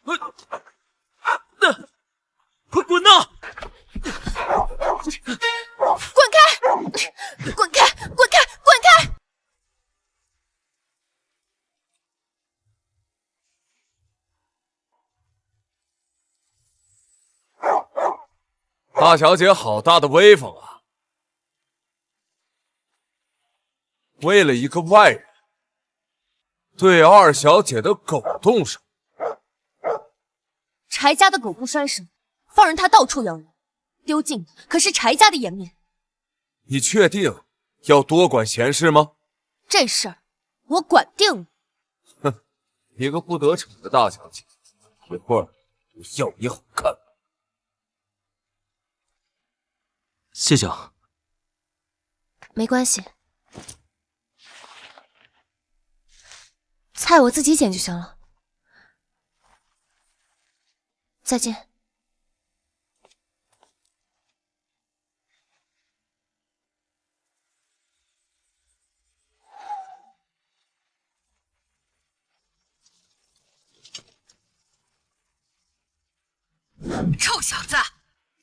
快滚呐！滚开！滚开！滚开！滚开！大小姐好大的威风啊！为了一个外人，对二小姐的狗动手。柴家的狗不拴绳，放任它到处咬人，丢尽的可是柴家的颜面。你确定要多管闲事吗？这事儿我管定了。哼，一个不得逞的大小姐，一会儿我要你好看。谢谢啊。没关系，菜我自己捡就行了。再见。臭小子，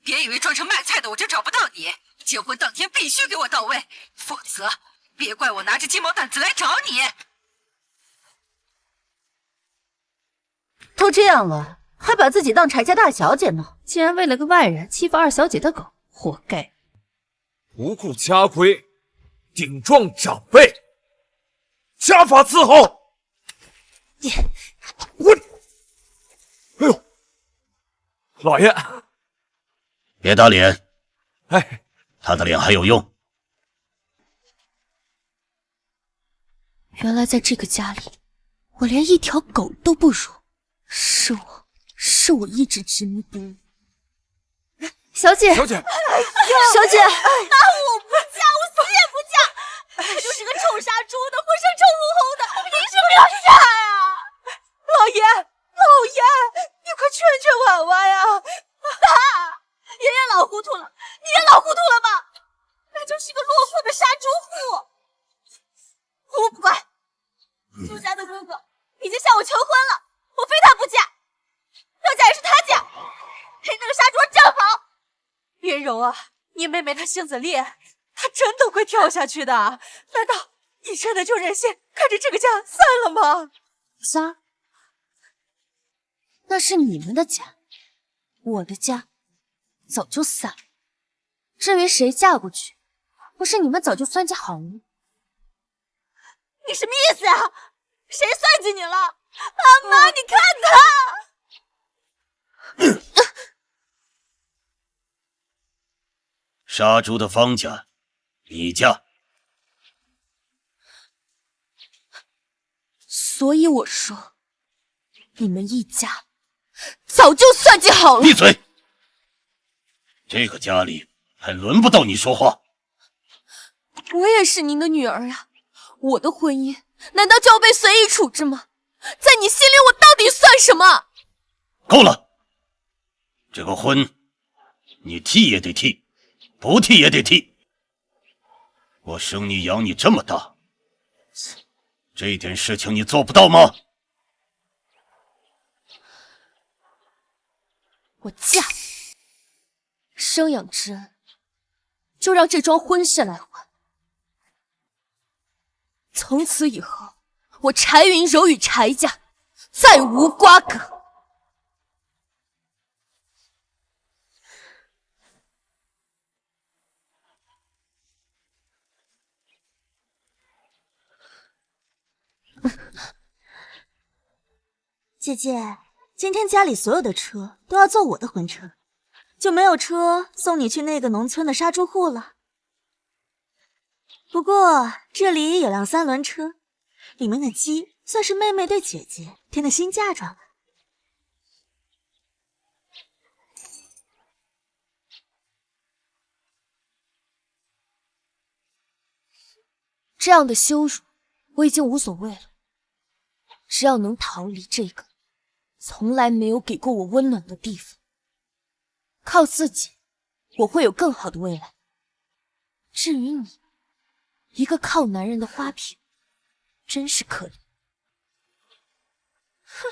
别以为装成卖菜的我就找不到你，结婚当天必须给我到位，否则别怪我拿着鸡毛掸子来找你。都这样了，还把自己当柴家大小姐呢，竟然为了个外人欺负二小姐的狗，活该！不顾家规，顶撞长辈，家法伺候。我，哎呦，老爷，别打脸。哎，他的脸还有用。原来在这个家里，我连一条狗都不如，是我一直执迷不悟。小姐，小姐，小姐，我不嫁，我死也不嫁！他就是个臭杀猪的，浑身臭烘烘的，凭什么要嫁呀？老爷，你快劝劝婉婉呀！爸，爷爷老糊涂了，你也老糊涂了吧？那就是个落魄的杀猪户。我不管，周家的哥哥已经向我求婚了，我非他不嫁，要嫁也是他嫁，陪那个杀猪正好。云柔啊，你妹妹她性子烈，她真的会跳下去的。难道你真的就忍心看着这个家散了吗？三儿，那是你们的家，我的家早就散了。至于谁嫁过去，不是你们早就算计好了吗？你什么意思啊？谁算计你了？阿妈，你看他！杀猪的方家，你嫁。所以我说，你们一家早就算计好了。闭嘴！这个家里还轮不到你说话。我也是您的女儿呀，我的婚姻难道就要被随意处置吗？在你心里，我到底算什么？够了！这个婚，你替也得替，不替也得替。我生你养你这么大，这点事情你做不到吗？我嫁，生养之恩，就让这桩婚事来还。从此以后，我柴云柔与柴家再无瓜葛。姐姐，今天家里所有的车都要坐我的婚车，就没有车送你去那个农村的杀猪户了。不过这里有辆3轮车，里面的鸡算是妹妹对姐姐添的新嫁妆。这样的羞辱我已经无所谓了，只要能逃离这个从来没有给过我温暖的地方，靠自己我会有更好的未来。至于你，一个靠男人的花瓶，真是可怜。哼！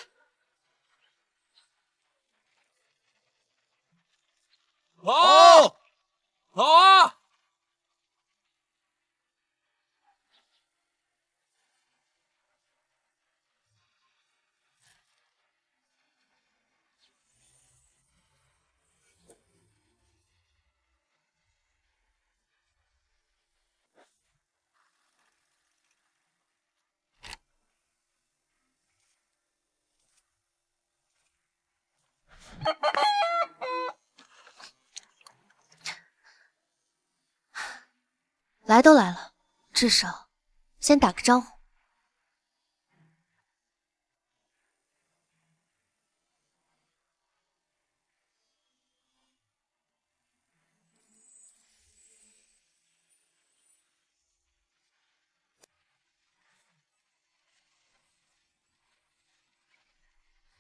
来都来了，至少先打个招呼。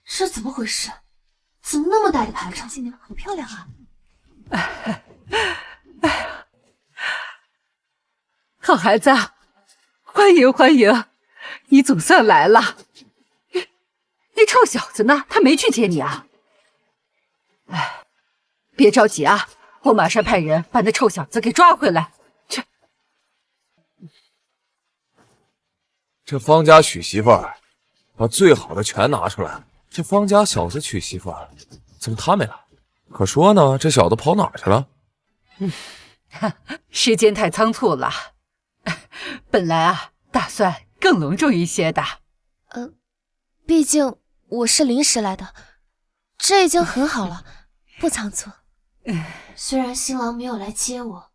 这怎么回事？怎么那么大的排场？今年好漂亮啊！好孩子，欢迎欢迎，你总算来了。那臭小子呢？他没去接你啊？哎，别着急啊，我马上派人把那臭小子给抓回来。去。这方家娶媳妇儿，把最好的全拿出来了。这方家小子娶媳妇儿，怎么他没来？可说呢，这小子跑哪儿去了？时间太仓促了，本来啊，打算更隆重一些的。毕竟我是临时来的，这已经很好了，不仓促。虽然新郎没有来接我，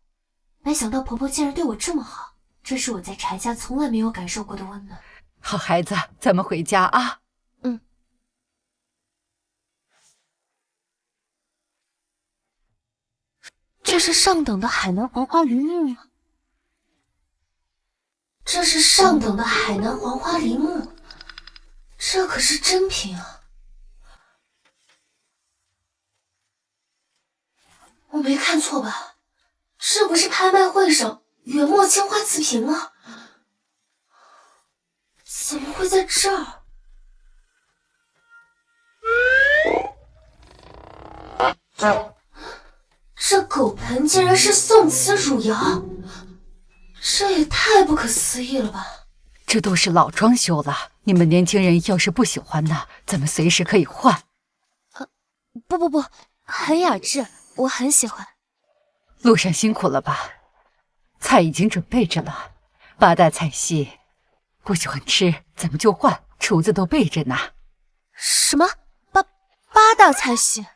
没想到婆婆竟然对我这么好，这是我在柴家从来没有感受过的温暖。好孩子，咱们回家啊。这是上等的海南黄花梨木吗？这是上等的海南黄花梨木，这可是真品啊！我没看错吧？这不是拍卖会上原墨青花瓷瓶吗？怎么会在这儿？这狗盆竟然是宋瓷汝窑，这也太不可思议了吧！这都是老装修了，你们年轻人要是不喜欢呢，咱们随时可以换。不，很雅致，我很喜欢。路上辛苦了吧？菜已经准备着了，8大菜系，不喜欢吃咱们就换，厨子都备着呢。什么八大菜系？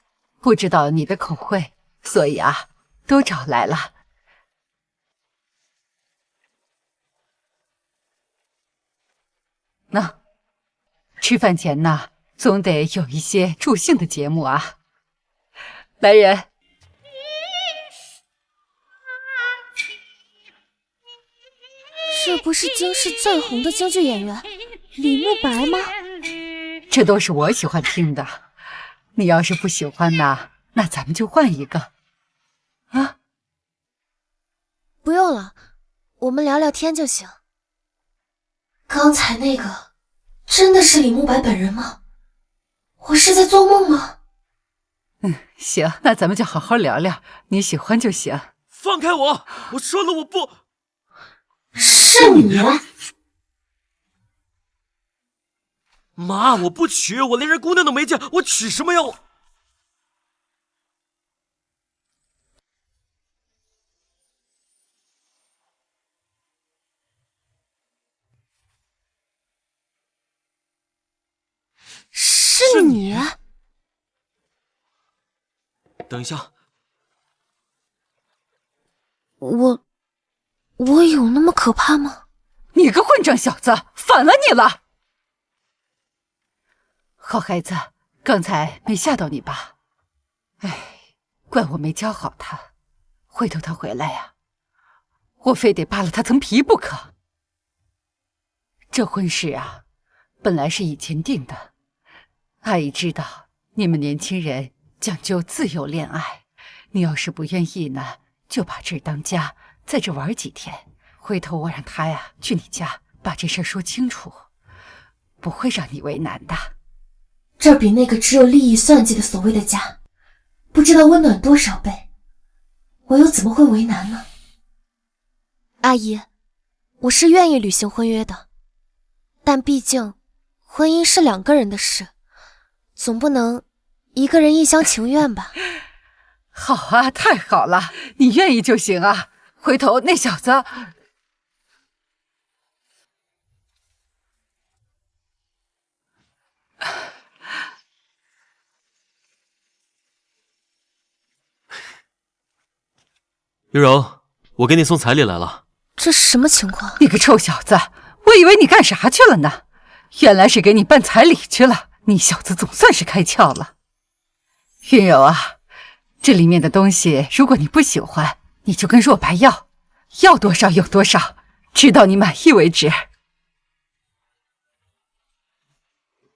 不知道你的口味，所以啊，都找来了。那吃饭前呢，总得有一些助兴的节目啊。来人，这不是京市最红的京剧演员李慕白吗？这都是我喜欢听的。你要是不喜欢呢，那咱们就换一个。啊？不用了，我们聊聊天就行。刚才那个真的是李慕白本人吗？我是在做梦吗？行，那咱们就好好聊聊，你喜欢就行。放开我！我说了我不。是你？妈，我不娶，我连人姑娘都没见，我娶什么呀？我。是你？等一下，我有那么可怕吗？你个混账小子，反了你了！好孩子，刚才没吓到你吧？哎，怪我没教好他，回头他回来呀，我非得扒了他层皮不可。这婚事啊，本来是以前定的，阿姨知道你们年轻人讲究自由恋爱，你要是不愿意呢，就把这儿当家，在这玩几天。回头我让他呀去你家把这事儿说清楚，不会让你为难的。这比那个只有利益算计的所谓的家，不知道温暖多少倍，我又怎么会为难呢？阿姨，我是愿意履行婚约的，但毕竟婚姻是2个人的事，总不能一个人一厢情愿吧？好啊，太好了，你愿意就行啊。回头那小子……玉柔，我给你送彩礼来了。这是什么情况？你个臭小子，我以为你干啥去了呢？原来是给你办彩礼去了。你小子总算是开窍了。云柔啊，这里面的东西如果你不喜欢，你就跟若白要，要多少有多少，直到你满意为止。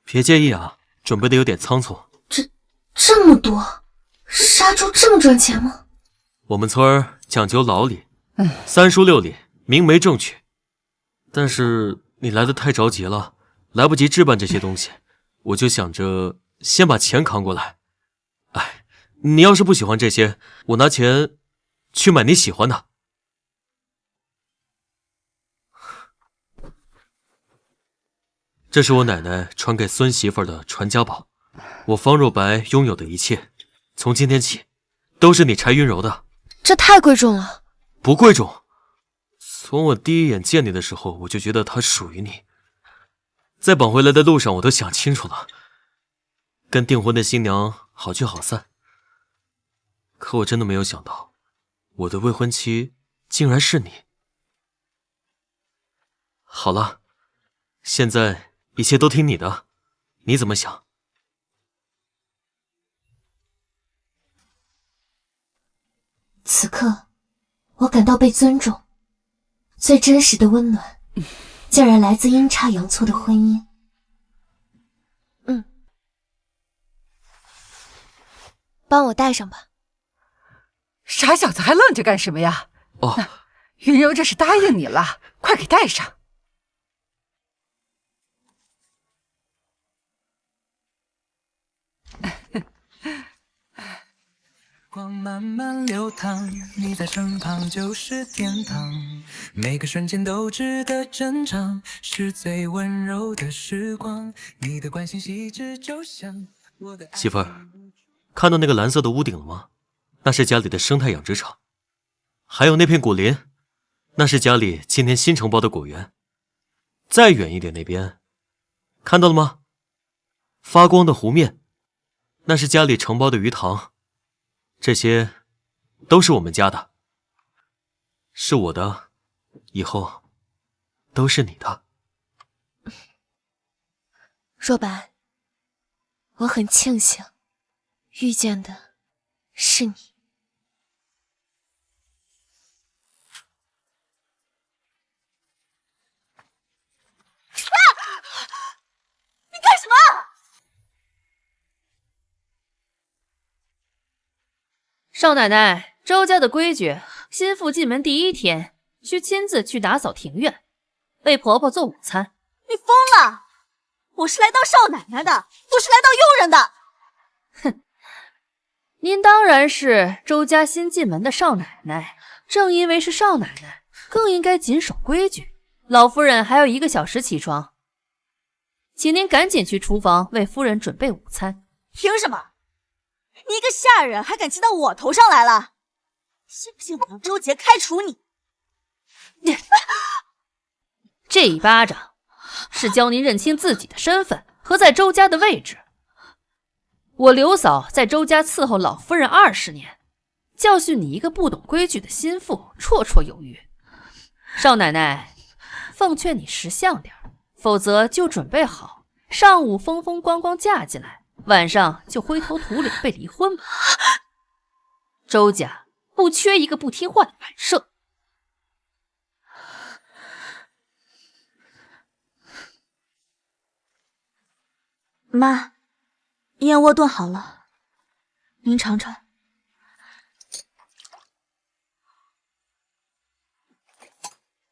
别介意啊，准备的有点仓促。这么多，杀猪这么赚钱吗？我们村儿讲究老礼，3书6礼，明媒正娶。但是你来的太着急了，来不及置办这些东西，我就想着先把钱扛过来。哎，你要是不喜欢这些，我拿钱去买你喜欢的。这是我奶奶传给孙媳妇的传家宝，我方若白拥有的一切，从今天起都是你柴云柔的。这太贵重了。不贵重，从我第一眼见你的时候，我就觉得它属于你。在绑回来的路上，我都想清楚了，跟订婚的新娘好聚好散。可我真的没有想到，我的未婚妻竟然是你。好了，现在一切都听你的，你怎么想？此刻，我感到被尊重，最真实的温暖，竟然来自阴差阳错的婚姻。帮我戴上吧。傻小子还愣着干什么呀？哦，云柔这是答应你了，快给戴上。光慢慢流淌，你在身旁就是天堂，每个瞬间都值得珍藏，是最温柔的时光，你的关心细致就像我的媳妇儿，看到那个蓝色的屋顶了吗？那是家里的生态养殖场。还有那片果林，那是家里今年新承包的果园。再远一点那边，看到了吗？发光的湖面，那是家里承包的鱼塘。这些都是我们家的，是我的，以后都是你的。若白，我很庆幸遇见的是你。你干什么？少奶奶，周家的规矩，新妇进门第一天需亲自去打扫庭院，为婆婆做午餐。你疯了！我是来当少奶奶的，不是来当佣人的。哼，您当然是周家新进门的少奶奶，正因为是少奶奶，更应该谨守规矩。老夫人还有1个小时起床，请您赶紧去厨房为夫人准备午餐。凭什么？你一个下人还敢骑到我头上来了？信不信我让周杰开除你？这一巴掌是教您认清自己的身份和在周家的位置。我刘嫂在周家伺候老夫人20年，教训你一个不懂规矩的心腹绰绰有余。少奶奶，奉劝你识相点，否则就准备好上午风风光光嫁进来，晚上就灰头土脸被离婚吧。周家不缺一个不听话的摆设。妈，燕窝炖好了，您尝尝。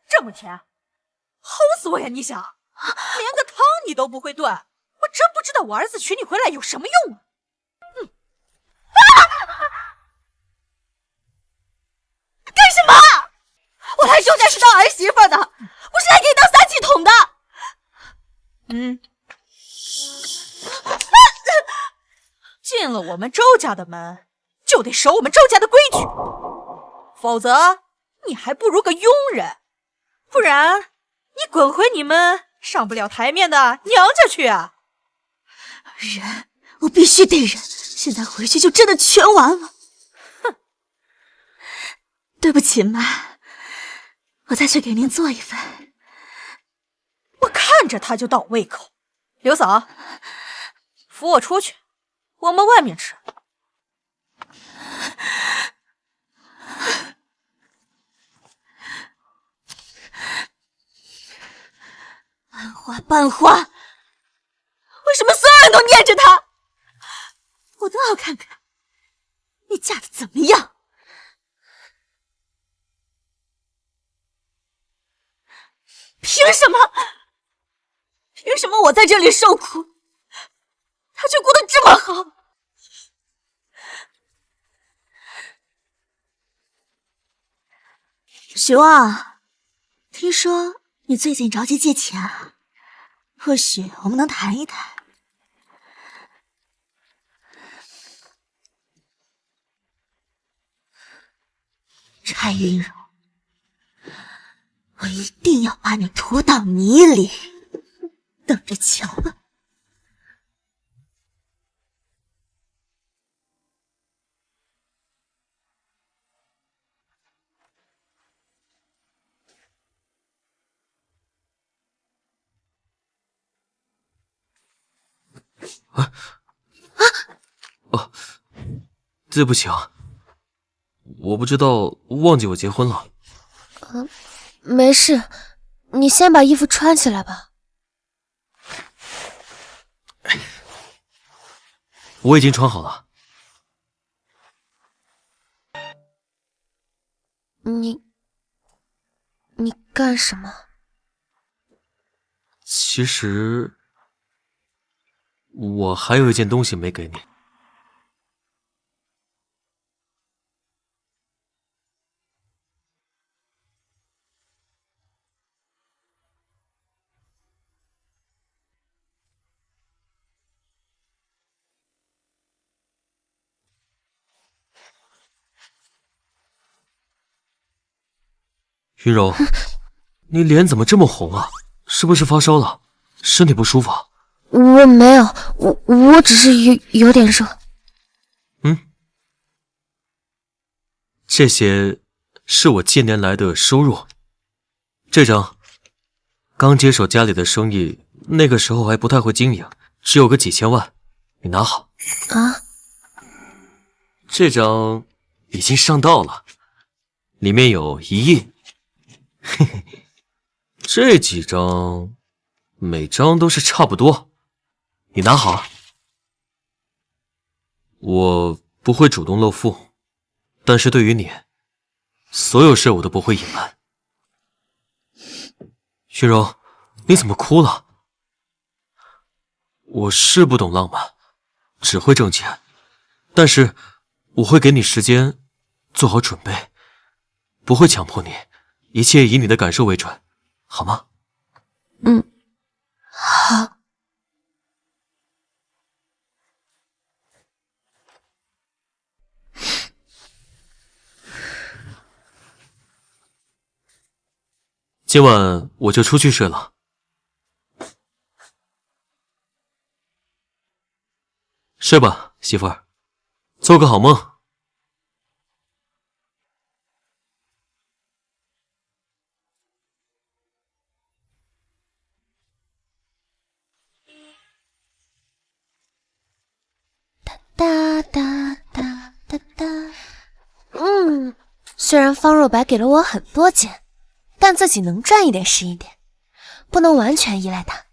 这么甜，齁死我呀！你想，连个汤你都不会炖，我真不知道我儿子娶你回来有什么用啊！干什么？我来周家是当儿媳妇的，不是来给你当3气筒的。进了我们周家的门，就得守我们周家的规矩，否则你还不如个佣人。不然你滚回你们上不了台面的娘家去啊！忍，我必须得忍，现在回去就真的全完了。哼，对不起妈，我再去给您做一份。我看着他就倒胃口。刘嫂，扶我出去，我们外面吃。班花，班花，为什么所有人都念着他？我倒要看看你嫁的怎么样。凭什么？凭什么我在这里受苦，他却过得这么好？许旺，听说你最近着急借钱啊，或许我们能谈一谈。柴云柔，我一定要把你拖到泥里，等着瞧吧。对不起啊，我不知道，忘记我结婚了。没事，你先把衣服穿起来吧。我已经穿好了。你干什么？其实，我还有一件东西没给你。云柔，你脸怎么这么红啊？是不是发烧了？身体不舒服啊？我没有，我只是有点热。这些是我近年来的收入。这张刚接手家里的生意，那个时候还不太会经营，只有个几千万，你拿好。啊？这张已经上道了，里面有1亿。嘿嘿，这几张每张都是差不多，你拿好。我不会主动露富，但是对于你，所有事我都不会隐瞒。云柔，你怎么哭了？我是不懂浪漫，只会挣钱，但是我会给你时间做好准备，不会强迫你，一切以你的感受为准，好吗？好。今晚我就出去睡了。睡吧，媳妇儿，做个好梦。哒哒哒哒哒。虽然方若白给了我很多钱，但自己能赚一点是一点，不能完全依赖他。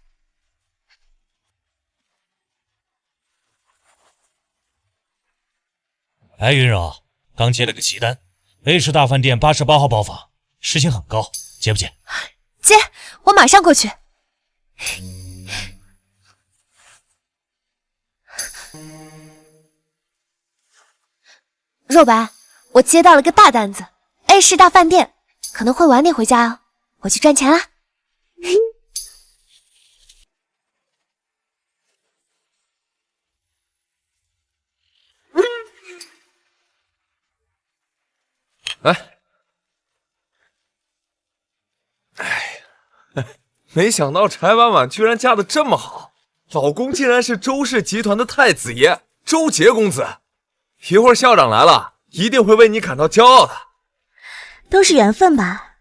哎，云柔，刚接了个急单，A 市大饭店88号包房，时薪很高，接不接？接，我马上过去。若白，我接到了个大单子 ，A 市大饭店，可能会晚点回家哦，我去赚钱啦。没想到柴婉婉居然嫁得这么好，老公竟然是周氏集团的太子爷周杰公子。一会儿校长来了，一定会为你感到骄傲的。都是缘分吧。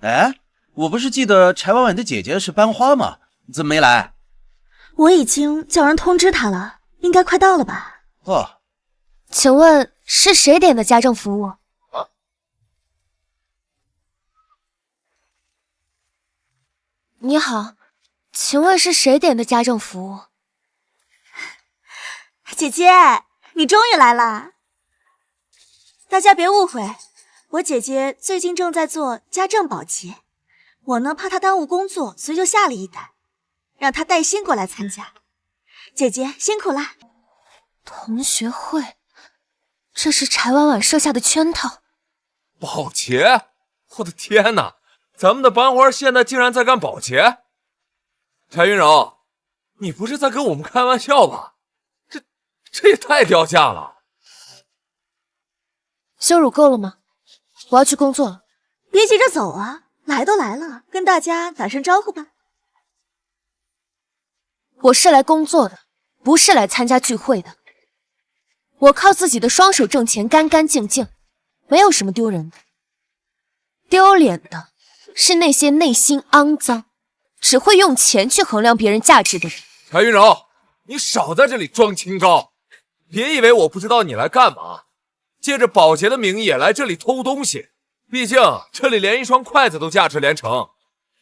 哎，我不是记得柴婉婉的姐姐是班花吗？怎么没来？我已经叫人通知她了，应该快到了吧？哦，请问是谁点的家政服务？你好，请问是谁点的家政服务？姐姐，你终于来了。大家别误会，我姐姐最近正在做家政保洁，我呢怕她耽误工作，所以就下了一单，让她带薪过来参加。姐姐辛苦啦。同学会，这是柴婉婉设下的圈套。保洁？我的天哪！咱们的班花现在竟然在干保洁？柴云柔，你不是在跟我们开玩笑吧？这也太掉价了！羞辱够了吗？我要去工作了。别急着走啊，来都来了，跟大家打声招呼吧。我是来工作的，不是来参加聚会的。我靠自己的双手挣钱，干干净净，没有什么丢人的。丢脸的是那些内心肮脏，只会用钱去衡量别人价值的人。柴云柔，你少在这里装清高，别以为我不知道你来干嘛，借着保洁的名义来这里偷东西。毕竟这里连一双筷子都价值连城，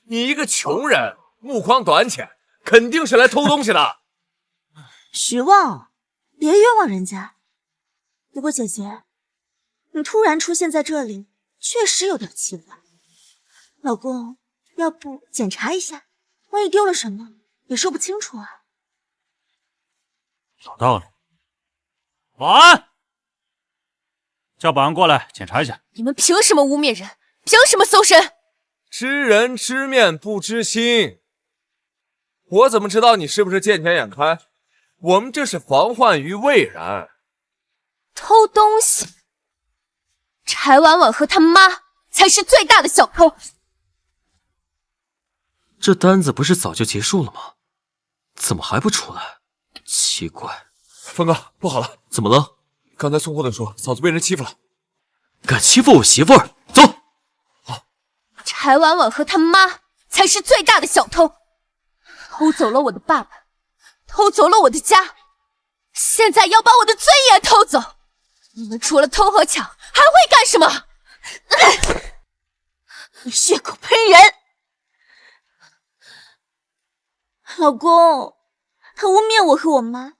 你一个穷人目光短浅，肯定是来偷东西的。徐旺，别冤枉人家。不过姐姐，你突然出现在这里，确实有点奇怪。老公，要不检查一下，万一丢了什么也说不清楚啊。有道理。保安，叫保安过来检查一下。你们凭什么污蔑人？凭什么搜身？知人知面不知心，我怎么知道你是不是见钱眼开？我们这是防患于未然。偷东西，柴婉婉和他妈才是最大的小偷。这单子不是早就结束了吗？怎么还不出来？奇怪。峰哥，不好了！怎么了？刚才宋霍顿说嫂子被人欺负了。敢欺负我媳妇儿？走！好。柴婉婉和他妈才是最大的小偷，偷走了我的爸爸，偷走了我的家，现在要把我的尊严偷走。你们除了偷和抢，还会干什么？你血口喷人！老公，他污蔑我和我妈，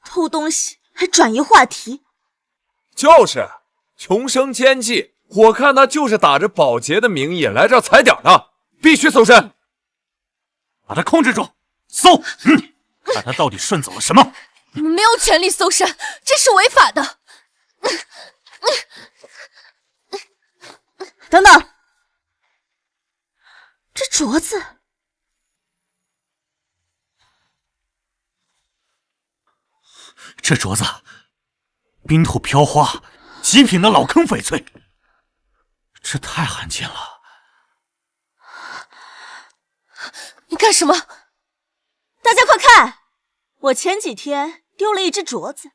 偷东西还转移话题。就是穷生奸计，我看他就是打着保洁的名义来这踩点的，必须搜身，把他控制住，搜！看他到底顺走了什么。你们没有权利搜身，这是违法的。等等，这镯子，这镯子，冰兔飘花，极品的老坑翡翠，这太罕见了。你干什么？大家快看，我前几天丢了一只镯子，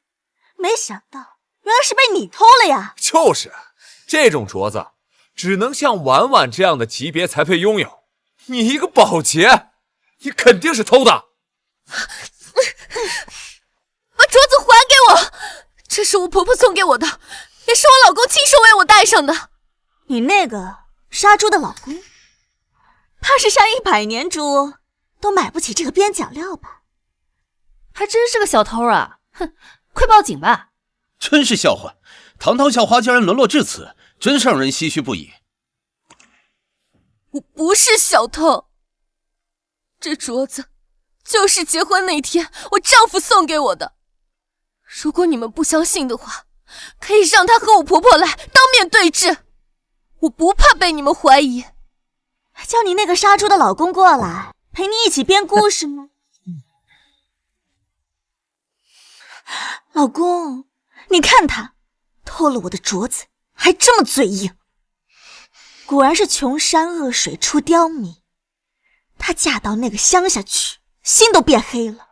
没想到原来是被你偷了呀！就是这种镯子，只能像婉婉这样的级别才配拥有。你一个保洁，你肯定是偷的。把镯子还给我！这是我婆婆送给我的，也是我老公亲手为我戴上的。你那个杀猪的老公，怕是杀100年猪都买不起这个边角料吧？还真是个小偷啊！哼，快报警吧！真是笑话，堂堂校花竟然沦落至此，真是让人唏嘘不已。我不是小偷，这镯子就是结婚那天我丈夫送给我的。如果你们不相信的话，可以让他和我婆婆来当面对质，我不怕被你们怀疑。叫你那个杀猪的老公过来陪你一起编故事吗？老公，你看他偷了我的镯子，还这么嘴硬，果然是穷山恶水出刁民。她嫁到那个乡下去，心都变黑了。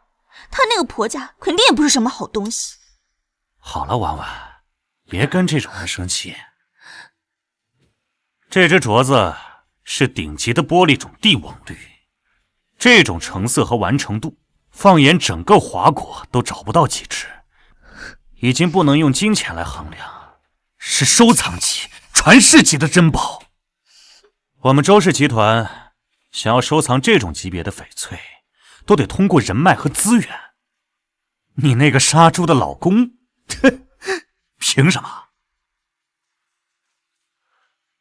她那个婆家肯定也不是什么好东西。好了，婉婉，别跟这种人生气。这只镯子是顶级的玻璃种帝王绿，这种成色和完成度，放眼整个华国都找不到几只，已经不能用金钱来衡量，是收藏级、传世级的珍宝。我们周氏集团想要收藏这种级别的翡翠，都得通过人脉和资源。你那个杀猪的老公，凭什么？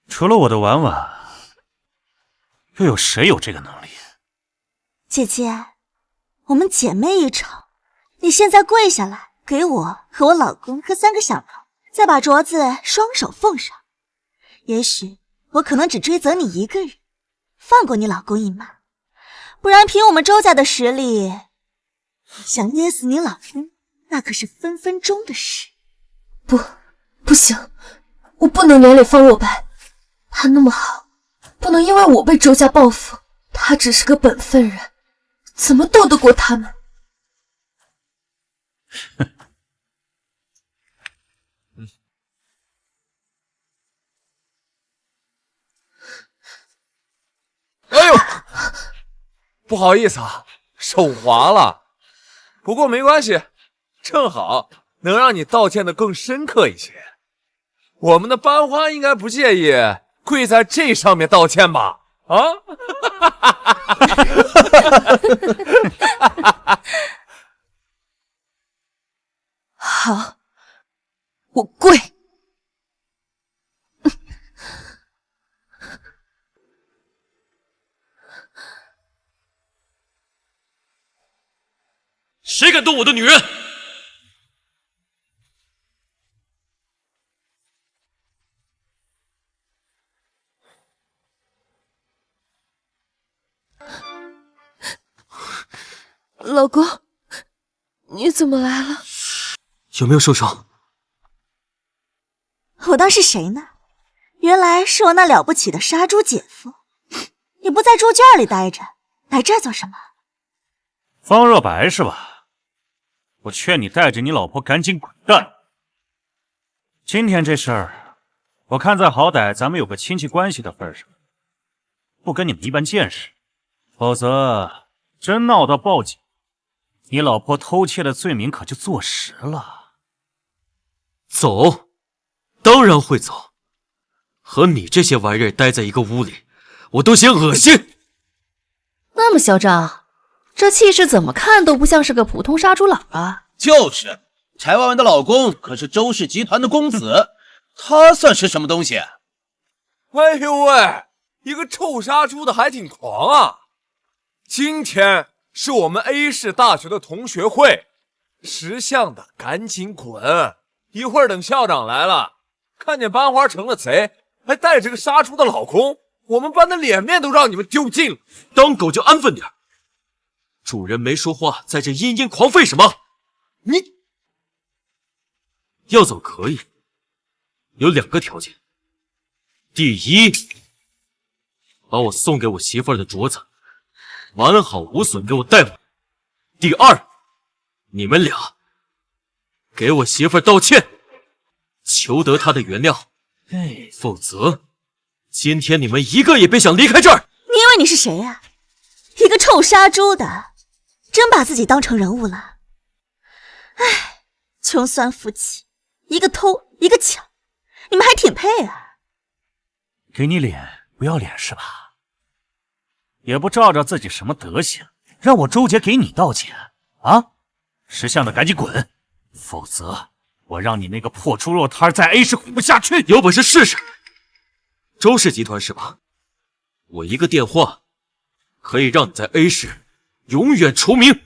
除了我的婉婉，又有谁有这个能力？姐姐，我们姐妹一场，你现在跪下来，给我和我老公喝3个响头，再把镯子双手奉上。也许我可能只追责你一个人，放过你老公一马，不然凭我们周家的实力，想捏死你老公，那可是分分钟的事。不行，我不能连累方若白，他那么好，不能因为我被周家报复，他只是个本分人，怎么斗得过他们？哎呦，不好意思啊，手滑了。不过没关系，正好能让你道歉的更深刻一些。我们的班花应该不介意跪在这上面道歉吧？啊？好，我跪。谁敢动我的女人？老公，你怎么来了？有没有受伤？我当是谁呢？原来是我那了不起的杀猪姐夫。你不在猪圈里待着，来这儿做什么？方若白是吧？我劝你带着你老婆赶紧滚蛋。今天这事儿，我看在好歹咱们有个亲戚关系的份上，不跟你们一般见识，否则真闹到报警，你老婆偷窃的罪名可就坐实了。走，当然会走。和你这些玩意儿待在一个屋里，我都嫌恶心。那么嚣张，这气势怎么看都不像是个普通杀猪佬啊！就是，柴婉婉的老公可是周氏集团的公子，他算是什么东西？哎呦喂，一个臭杀猪的还挺狂啊！今天是我们 A 市大学的同学会，识相的赶紧滚！一会儿等校长来了，看见班花成了贼，还带着个杀猪的老公，我们班的脸面都让你们丢尽了。当狗就安分点。主人没说话，在这阴阴狂吠什么？你要走可以，有2个条件。第一，把我送给我媳妇儿的镯子完好无损给我带回来。第二，你们俩给我媳妇儿道歉，求得她的原谅，否则今天你们一个也别想离开这儿。你以为你是谁啊？一个臭杀猪的，真把自己当成人物了。唉，穷酸夫妻，一个偷一个抢，你们还挺配啊。给你脸不要脸是吧？也不照照自己什么德行，让我周杰给你道歉啊！识相的赶紧滚，否则我让你那个破猪肉摊在 A 市混不下去。有本事试试。周氏集团是吧？我一个电话可以让你在 A 市永远除名。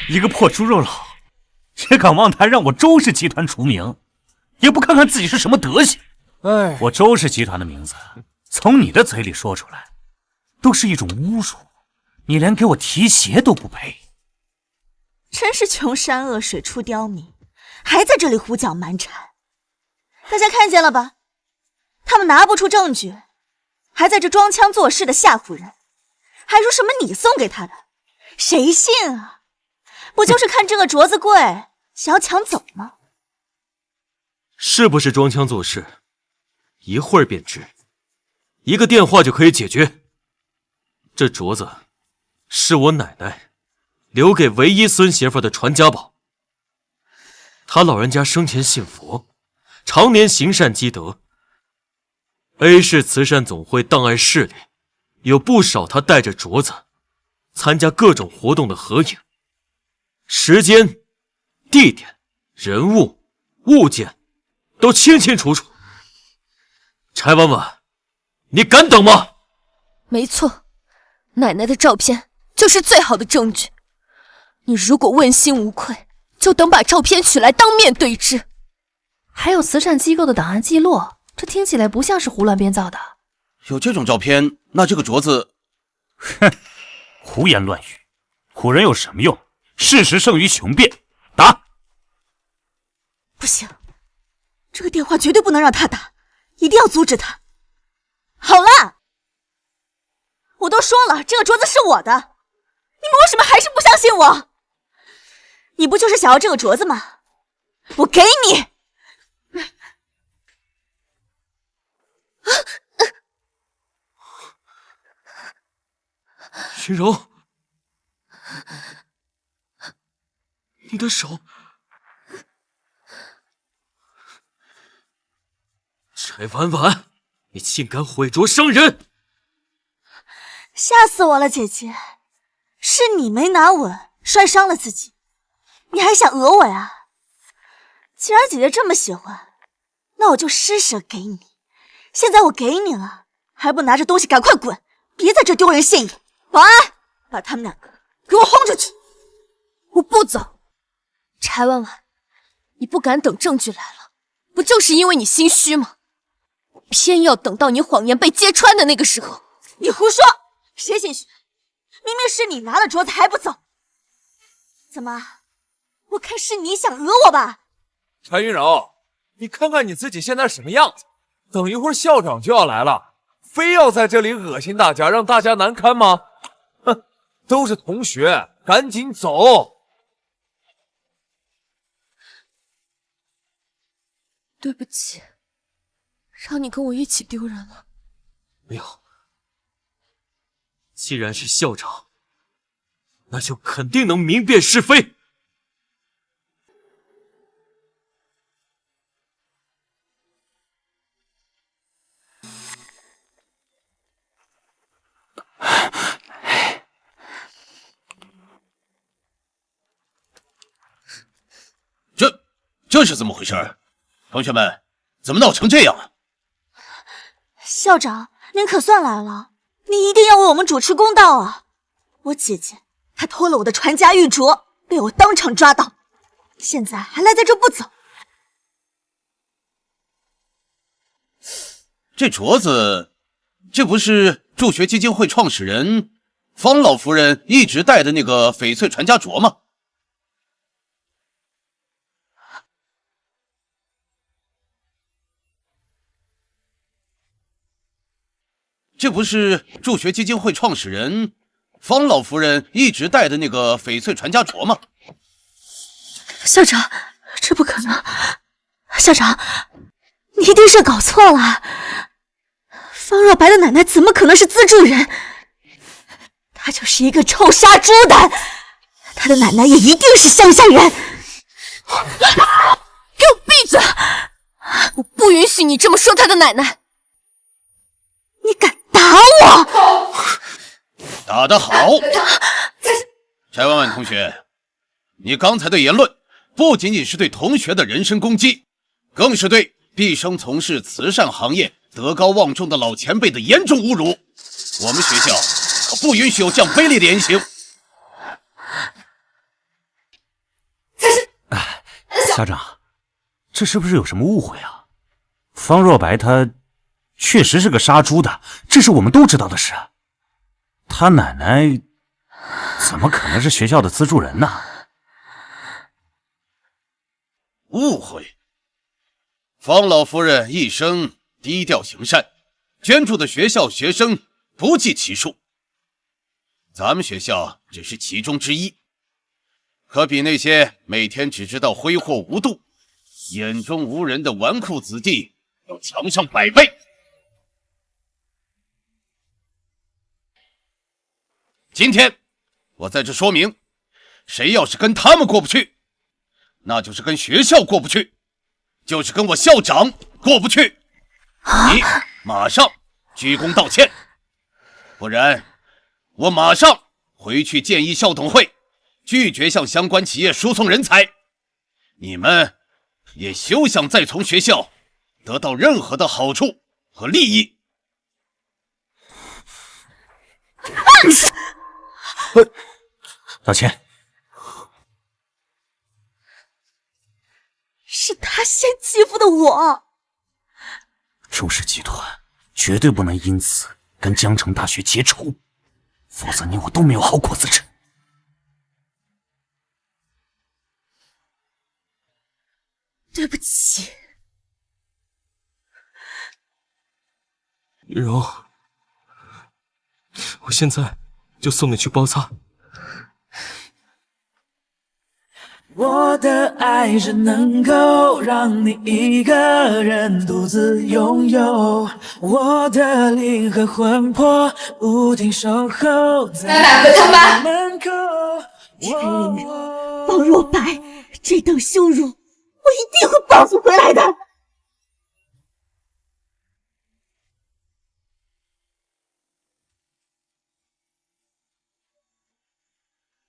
一个破猪肉佬也敢望谈让我周氏集团除名，也不看看自己是什么德行。哎，我周氏集团的名字从你的嘴里说出来都是一种侮辱，你连给我提鞋都不配。真是穷山恶水出刁民，还在这里胡搅蛮缠。大家看见了吧？他们拿不出证据，还在这装腔作势的吓唬人，还说什么你送给他的，谁信啊？不就是看这个镯子贵，想要抢走吗？是不是装腔作势？一会儿便知，一个电话就可以解决。这镯子是我奶奶留给唯一孙媳妇的传家宝。她老人家生前信佛，常年行善积德。A 市慈善总会档案室里有不少她带着镯子参加各种活动的合影，时间、地点、人物、物件都清清楚楚。柴婉婉，你敢等吗？没错，奶奶的照片就是最好的证据。你如果问心无愧，就等把照片取来当面对质。还有慈善机构的档案记录，这听起来不像是胡乱编造的。有这种照片，那这个镯子……哼，胡言乱语，唬人有什么用？事实胜于雄辩，打！不行，这个电话绝对不能让他打，一定要阻止他。好了，我都说了，这个镯子是我的，你们为什么还是不相信我？你不就是想要这个镯子吗？我给你！云柔，你的手……柴婉婉，你竟敢毁镯伤人！吓死我了，姐姐，是你没拿稳，摔伤了自己，你还想讹我呀？既然姐姐这么喜欢，那我就施舍给你。现在我给你了，还不拿着东西赶快滚，别在这丢人现眼！保安，把他们两个给我轰出去！我不走。柴婉婉，你不敢等证据来了，不就是因为你心虚吗？偏要等到你谎言被揭穿的那个时候。你胡说，谁心虚？明明是你拿了镯子还不走，怎么？我看是你想讹我吧？柴云柔，你看看你自己现在什么样子，等一会儿校长就要来了，非要在这里恶心大家，让大家难堪吗？哼，都是同学，赶紧走。对不起，让你跟我一起丢人了。没有，既然是校长，那就肯定能明辨是非。这是怎么回事？同学们，怎么闹成这样啊？校长，您可算来了，你一定要为我们主持公道啊！我姐姐她偷了我的传家玉镯，被我当场抓到，现在还赖在这不走。这镯子，这不是助学基金会创始人方老夫人一直戴的那个翡翠传家镯吗？这不是助学基金会创始人方老夫人一直戴的那个翡翠传家镯吗？校长，这不可能！校长，你一定是搞错了。方若白的奶奶怎么可能是资助人？她就是一个臭杀猪的，她的奶奶也一定是乡下人。给我闭嘴！我不允许你这么说她的奶奶。你敢打我？打得好！柴婉婉同学，你刚才的言论不仅仅是对同学的人身攻击，更是对毕生从事慈善行业、德高望重的老前辈的严重侮辱。我们学校可不允许有这样卑劣的言行。校长，这是不是有什么误会啊？方若白她确实是个杀猪的，这是我们都知道的事。他奶奶怎么可能是学校的资助人呢？误会。方老夫人一生低调行善，捐助的学校学生不计其数，咱们学校只是其中之一，可比那些每天只知道挥霍无度、眼中无人的纨绔子弟要强上100倍。今天我在这说明，谁要是跟他们过不去，那就是跟学校过不去，就是跟我校长过不去。你马上鞠躬道歉，不然我马上回去建议校董会，拒绝向相关企业输送人才。你们也休想再从学校得到任何的好处和利益。道歉。是他先欺负的我。周氏集团绝对不能因此跟江城大学结仇，否则你我都没有好果子吃。对不起。云柔，我现在就送你去包擦。我的爱只能够让你一个人独自拥有，我的灵和魂魄不停守候在门口。方若白，这等羞辱，我一定会报复回来的。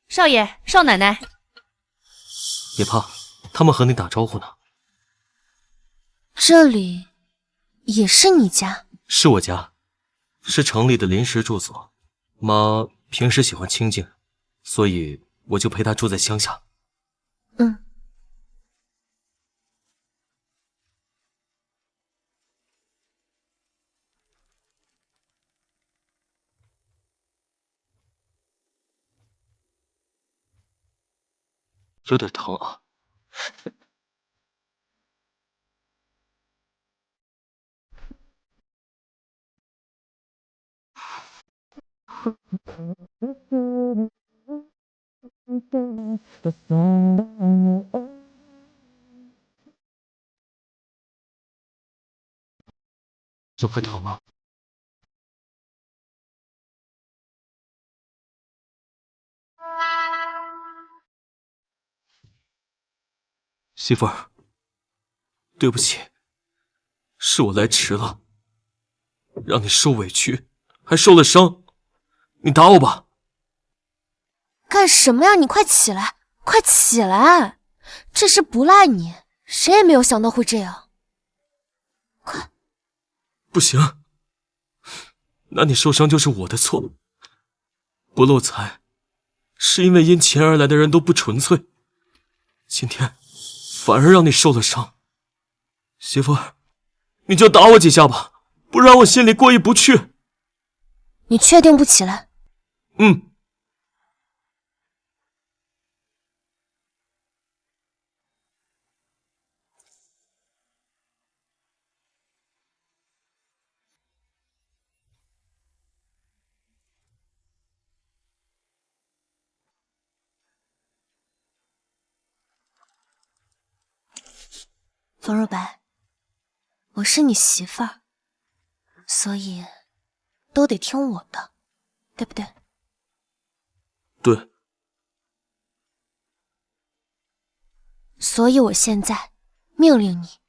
少爷、少奶奶，别怕，他们和你打招呼呢。这里也是你家？是我家，是城里的临时住所。妈平时喜欢清静，所以我就陪她住在乡下。嗯。有点疼啊。这会疼吗？媳妇儿，对不起，是我来迟了，让你受委屈，还受了伤。你打我吧。干什么呀？你快起来，快起来！这事不赖你，谁也没有想到会这样。快！不行，那你受伤就是我的错。不漏财，是因为因钱而来的人都不纯粹。今天反而让你受了伤。媳妇儿，你就打我几下吧，不然我心里过意不去。你确定不起来？嗯。冯若白，我是你媳妇儿，所以都得听我的，对不对？对。所以我现在命令你，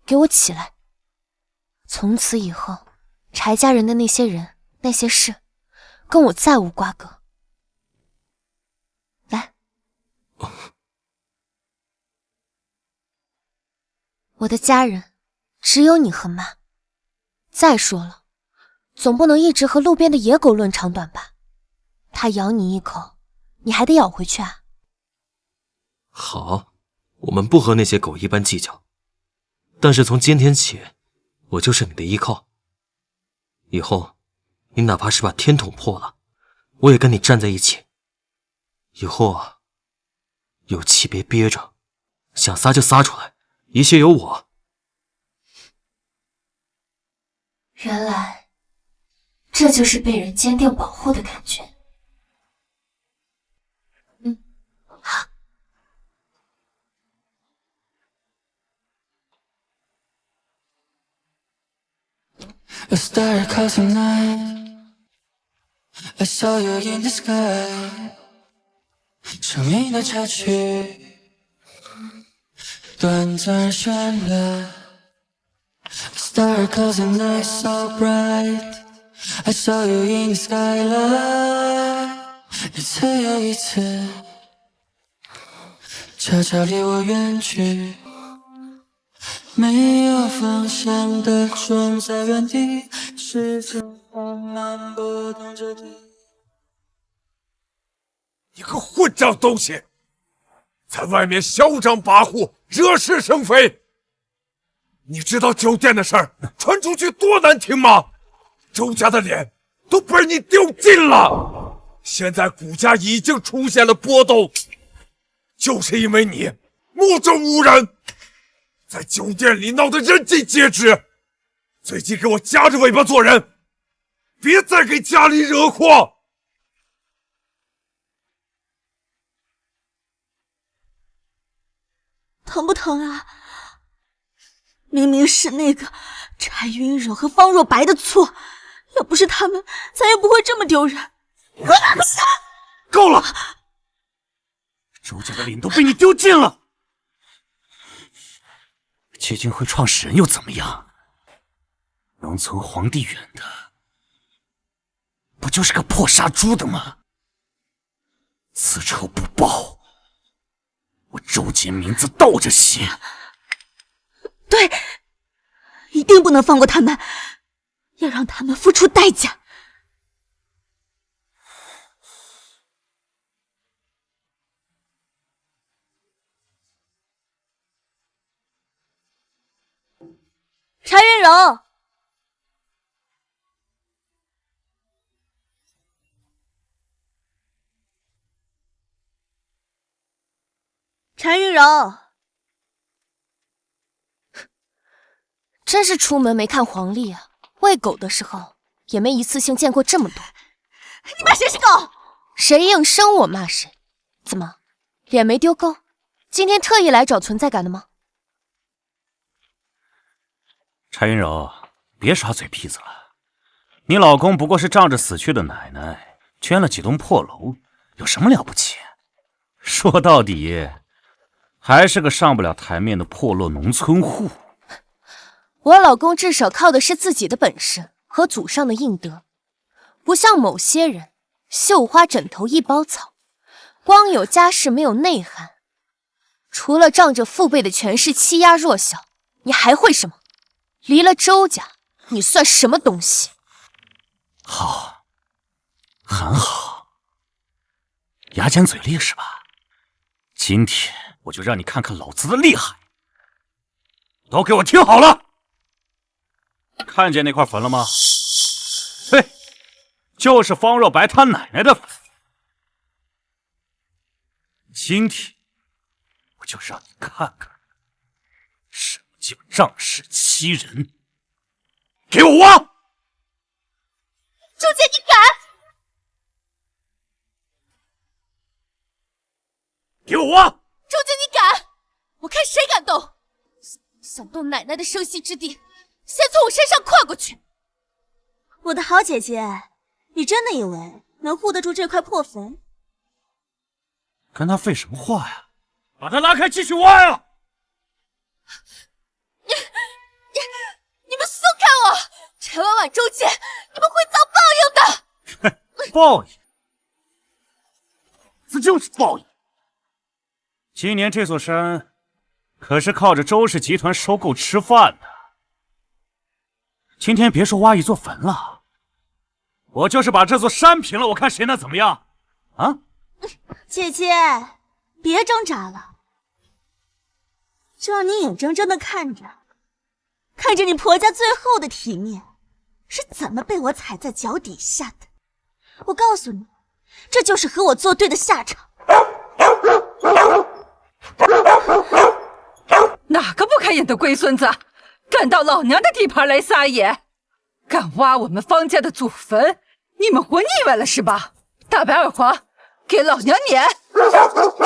给我起来。从此以后，柴家人的那些人、那些事，跟我再无瓜葛。来。我的家人只有你和妈。再说了，总不能一直和路边的野狗论长短吧？他咬你一口，你还得咬回去啊。好，我们不和那些狗一般计较。但是从今天起，我就是你的依靠。以后，你哪怕是把天捅破了，我也跟你站在一起。以后啊，有气别憋着，想撒就撒出来。一切有我。原来，这就是被人坚定保护的感觉。好。A star calls at night. I saw you in the sky. 生命的插曲，短暂绚烂。A star calls at night so bright. I saw you in the skyline. 一次又一次，悄悄离我远去。没有方向的钟在原地，时间缓慢拨动着地。你个混账东西，在外面嚣张跋扈，惹是生非。你知道酒店的事儿传出去多难听吗？周家的脸都被你丢尽了，现在股价已经出现了波动，就是因为你目中无人，在酒店里闹得人尽皆知。最近给我夹着尾巴做人，别再给家里惹祸。疼不疼啊？明明是那个柴云柔和方若白的错，要不是他们，咱也不会这么丢人。够了！周家的脸都被你丢尽了。基金会创始人又怎么样？能从皇帝远的，不就是个破杀猪的吗？此仇不报，我周杰名字倒着写。对，一定不能放过他们，要让他们付出代价。柴云柔，柴云柔，真是出门没看黄历啊！喂狗的时候也没一次性见过这么多。你骂谁是狗？谁应声我骂谁。怎么，脸没丢够？今天特意来找存在感的吗？柴云柔，别耍嘴皮子了。你老公不过是仗着死去的奶奶捐了几栋破楼，有什么了不起？说到底，还是个上不了台面的破落农村户。我老公至少靠的是自己的本事和祖上的应得，不像某些人绣花枕头一包草，光有家世没有内涵，除了仗着父辈的权势欺压弱小，你还会什么？离了周家，你算什么东西？好，很好，牙尖嘴利是吧？今天我就让你看看老子的厉害！都给我听好了，看见那块坟了吗？嘿，就是方若白他奶奶的坟。今天我就让你看看什么叫仗势欺人！给我挖！周姐，你敢！给我挖！周姐，你敢！我看谁敢动！想动奶奶的生息之地，先从我身上跨过去！我的好姐姐，你真的以为能护得住这块破坟？跟他废什么话呀？把他拉开，继续挖呀！你们松开我！陈婉婉、周姐，你们会遭报应的！报应？这就是报应！今年这座山可是靠着周氏集团收购吃饭的。今天别说挖一座坟了，我就是把这座山平了，我看谁能怎么样？啊？姐姐，别挣扎了，就让你眼睁睁的看着你婆家最后的体面是怎么被我踩在脚底下的。我告诉你，这就是和我作对的下场。哪个不开眼的龟孙子，敢到老娘的地盘来撒野，敢挖我们方家的祖坟，你们活腻歪了是吧？大白二黄，给老娘撵！等等我！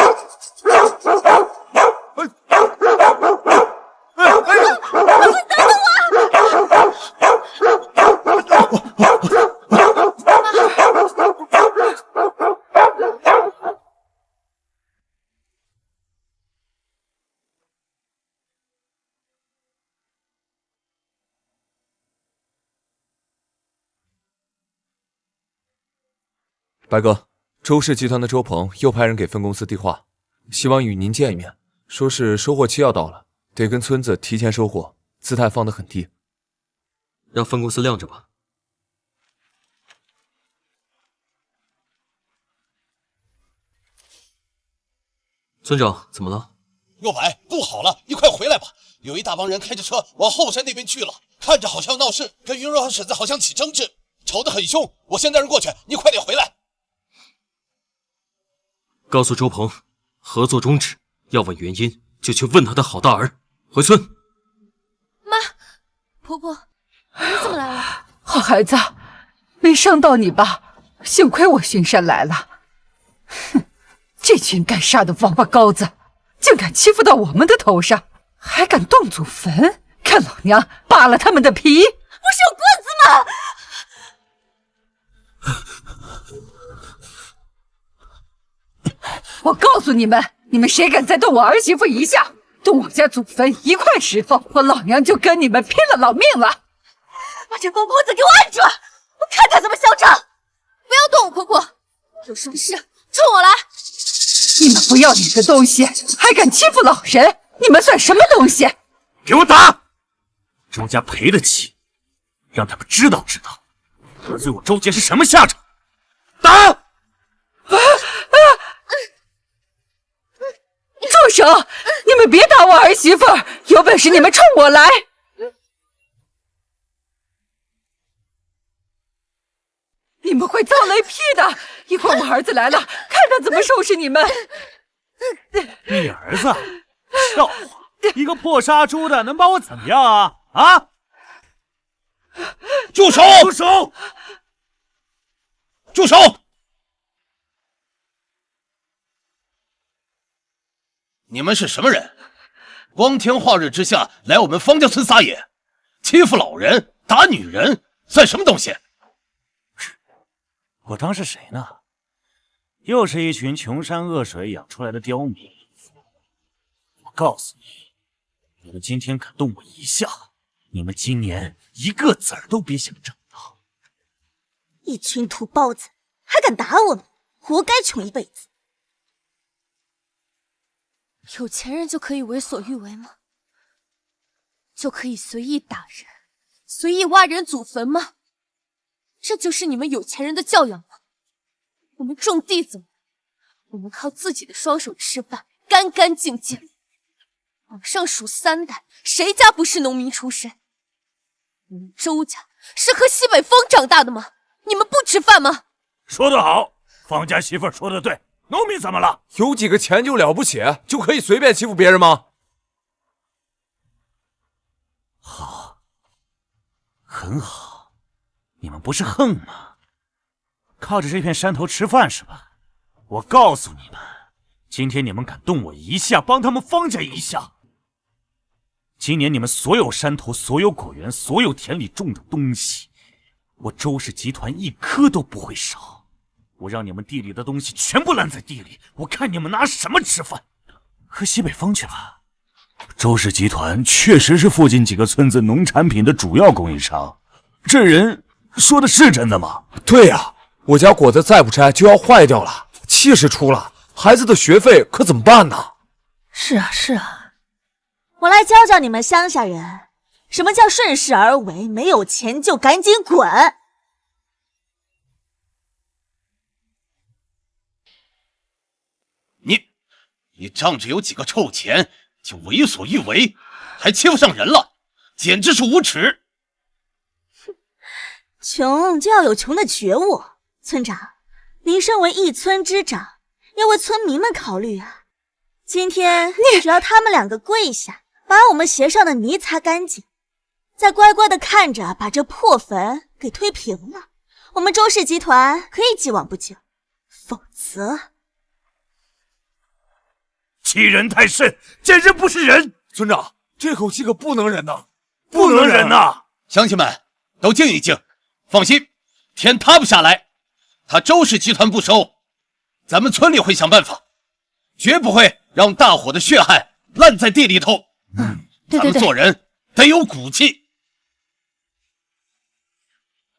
白哥，周氏集团的周鹏又派人给分公司递话，希望与您见一面，说是收获期要到了，得跟村子提前收获，姿态放得很低。让分公司晾着吧。村长，怎么了？若白，不好了，你快回来吧！有一大帮人开着车往后山那边去了，看着好像闹事，跟云若和婶子好像起争执，吵得很凶。我先带人过去，你快点回来。告诉周鹏，合作终止，要问原因就去问他的好大儿。回村。妈，婆婆，你怎么来了？好孩子，没伤到你吧？幸亏我巡山来了。哼，这群该杀的王八羔子，竟敢欺负到我们的头上，还敢动祖坟，看老娘扒了他们的皮！不是有棍子吗？我告诉你们，你们谁敢再动我儿媳妇一下，动我家祖坟一块石头，我老娘就跟你们拼了老命了！把这疯婆子给我按住！我看他怎么嚣张！不要动我婆婆，有什么事冲我来！你们不要脸的东西，还敢欺负老人！你们算什么东西？给我打！周家赔得起，让他们知道得罪我周家是什么下场！打！住手！你们别打我儿媳妇儿，有本事你们冲我来！你们会遭雷劈的！一会儿我儿子来了，看他怎么收拾你们！你儿子？笑话！一个破杀猪的能把我怎么样啊？啊！住手！住手！住手！你们是什么人？光天化日之下来我们方家村撒野，欺负老人，打女人，算什么东西？我当是谁呢？又是一群穷山恶水养出来的刁民。我告诉你，你们今天敢动我一下，你们今年一个子儿都别想挣到。一群土包子，还敢打我们，活该穷一辈子。有钱人就可以为所欲为吗？就可以随意打人，随意挖人祖坟吗？这就是你们有钱人的教养吗？我们种地怎么？我们靠自己的双手吃饭，干干净净。往上数3代，谁家不是农民出身？你们周家是喝西北风长大的吗？你们不吃饭吗？说得好，方家媳妇儿说得对，农民怎么了？有几个钱就了不起，就可以随便欺负别人吗？好，很好，你们不是横吗？靠着这片山头吃饭是吧？我告诉你们，今天你们敢动我一下，帮他们方家一下，今年你们所有山头、所有果园、所有田里种的东西，我周氏集团一颗都不会少。我让你们地里的东西全部烂在地里，我看你们拿什么吃饭？喝西北风去吧。周氏集团确实是附近几个村子农产品的主要供应商，这人说的是真的吗？对呀，我家果子再不摘就要坏掉了，气势出了，孩子的学费可怎么办呢？是啊，是啊，我来教教你们乡下人，什么叫顺势而为，没有钱就赶紧滚！你仗着有几个臭钱就为所欲为，还欺负上人了，简直是无耻！穷就要有穷的觉悟，村长，您身为一村之长，要为村民们考虑啊！今天只要他们2个跪下，把我们鞋上的泥擦干净，再乖乖的看着把这破坟给推平了，我们周氏集团可以既往不咎。否则，欺人太甚，简直不是人！村长，这口气可不能忍呐，不能忍呐！乡亲们都静一静，放心，天塌不下来。他周氏集团不收，咱们村里会想办法，绝不会让大伙的血汗烂在地里头。对，咱们做人得有骨气。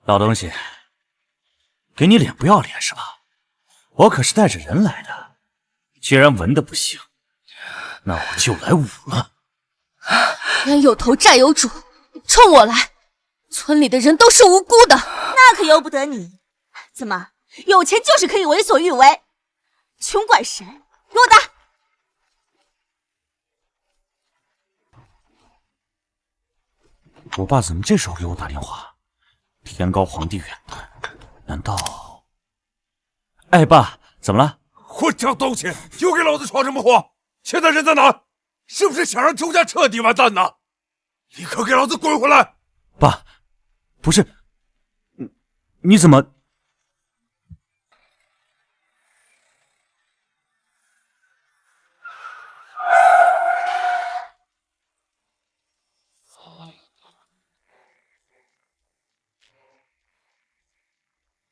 老东西，给你脸不要脸是吧？我可是带着人来的。既然闻的不行，那我就来武了。冤有头债有主，冲我来！村里的人都是无辜的，那可由不得你。怎么，有钱就是可以为所欲为？穷管谁？给我打！我爸怎么这时候给我打电话？天高皇帝远的，难道……哎，爸，怎么了？混账东西，又给老子闯什么祸？现在人在哪？是不是想让周家彻底完蛋呢？立刻给老子滚回来！爸，不是，你怎么？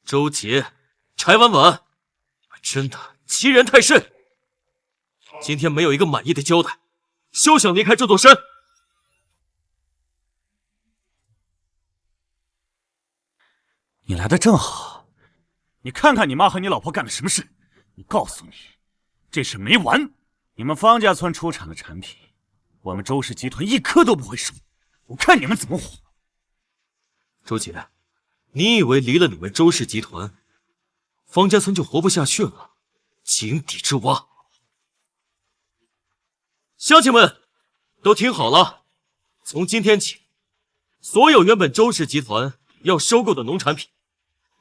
周杰、柴婉婉，你们真的欺人太甚！今天没有一个满意的交代，休想离开这座山！你来的正好，你看看你妈和你老婆干了什么事！我告诉你，这事没完！你们方家村出产的产品，我们周氏集团一颗都不会收，我看你们怎么活！周杰，你以为离了你们周氏集团，方家村就活不下去了？井底之蛙！乡亲们，都听好了，从今天起，所有原本周氏集团要收购的农产品，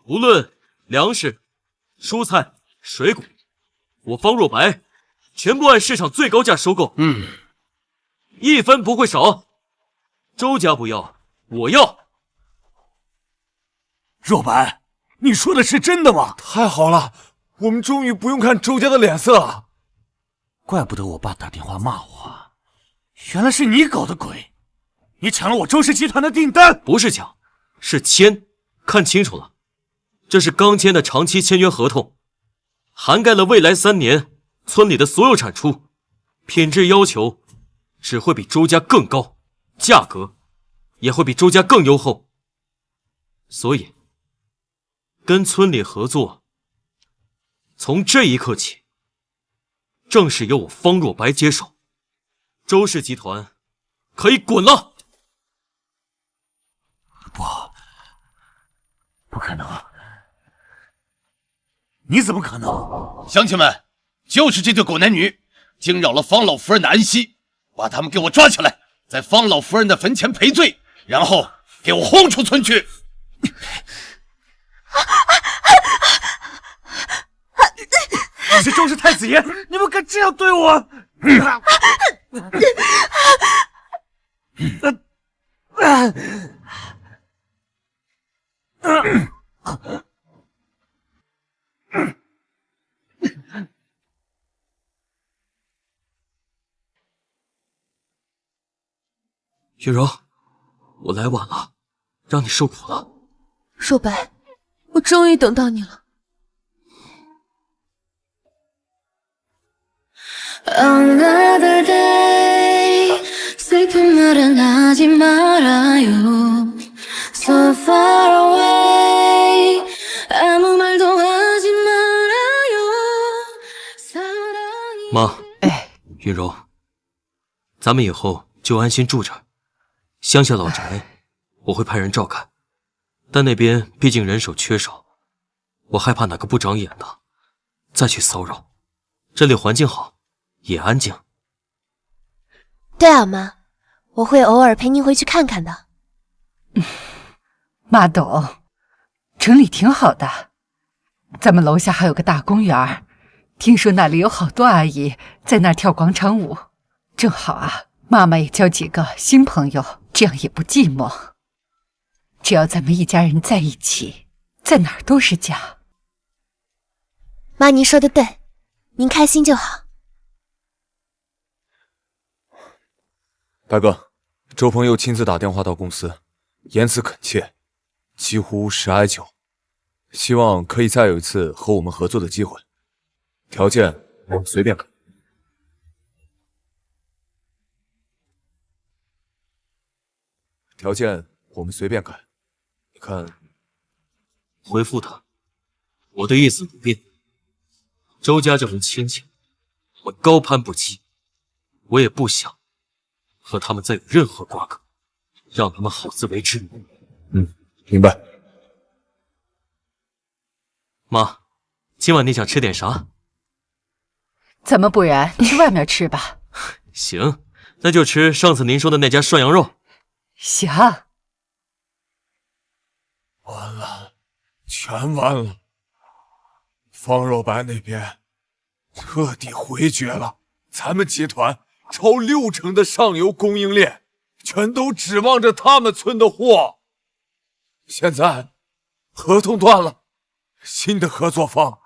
无论粮食、蔬菜、水果，我方若白全部按市场最高价收购。一分不会少。周家不要，我要。若白，你说的是真的吗？太好了，我们终于不用看周家的脸色了。怪不得我爸打电话骂我，原来是你搞的鬼！你抢了我周氏集团的订单！不是抢，是签。看清楚了，这是刚签的长期签约合同，涵盖了未来3年村里的所有产出，品质要求只会比周家更高，价格也会比周家更优厚。所以，跟村里合作，从这一刻起，正式由我方若白接手，周氏集团可以滚了。不可能！你怎么可能？乡亲们，就是这对狗男女，惊扰了方老夫人的安息，把他们给我抓起来，在方老夫人的坟前赔罪，然后给我轰出村去！你是周氏太子爷，你不敢这样对我！雪柔，我来晚了，让你受苦了。若白，我终于等到你了。Another day, 슬픈 말은 하지 말아요. So far away, 아무 말도 하지 말아요. 사랑이... 妈，云柔，咱们以后就安心住这儿。乡下老宅我会派人照看，但那边毕竟人手缺少，我害怕哪个不长眼的再去骚扰。这里环境好，也安静。对啊，妈，我会偶尔陪您回去看看的。妈懂，城里挺好的，咱们楼下还有个大公园，听说那里有好多阿姨在那儿跳广场舞，正好啊，妈妈也交几个新朋友，这样也不寂寞。只要咱们一家人在一起，在哪儿都是家。妈，您说的对，您开心就好。大哥，周鹏又亲自打电话到公司，言辞恳切，几乎是哀求，希望可以再有一次和我们合作的机会，条件我们随便改。条件我们随便改，你看。回复他，我的意思不变，周家这门亲戚，我高攀不起，我也不想和他们再有任何瓜葛，让他们好自为之。明白。妈，今晚你想吃点啥？怎么不然去外面吃吧？行，那就吃上次您说的那家涮羊肉。行。完了，全完了。方若白那边彻底回绝了，咱们集团超60%的上游供应链全都指望着他们村的货。现在合同断了，新的合作方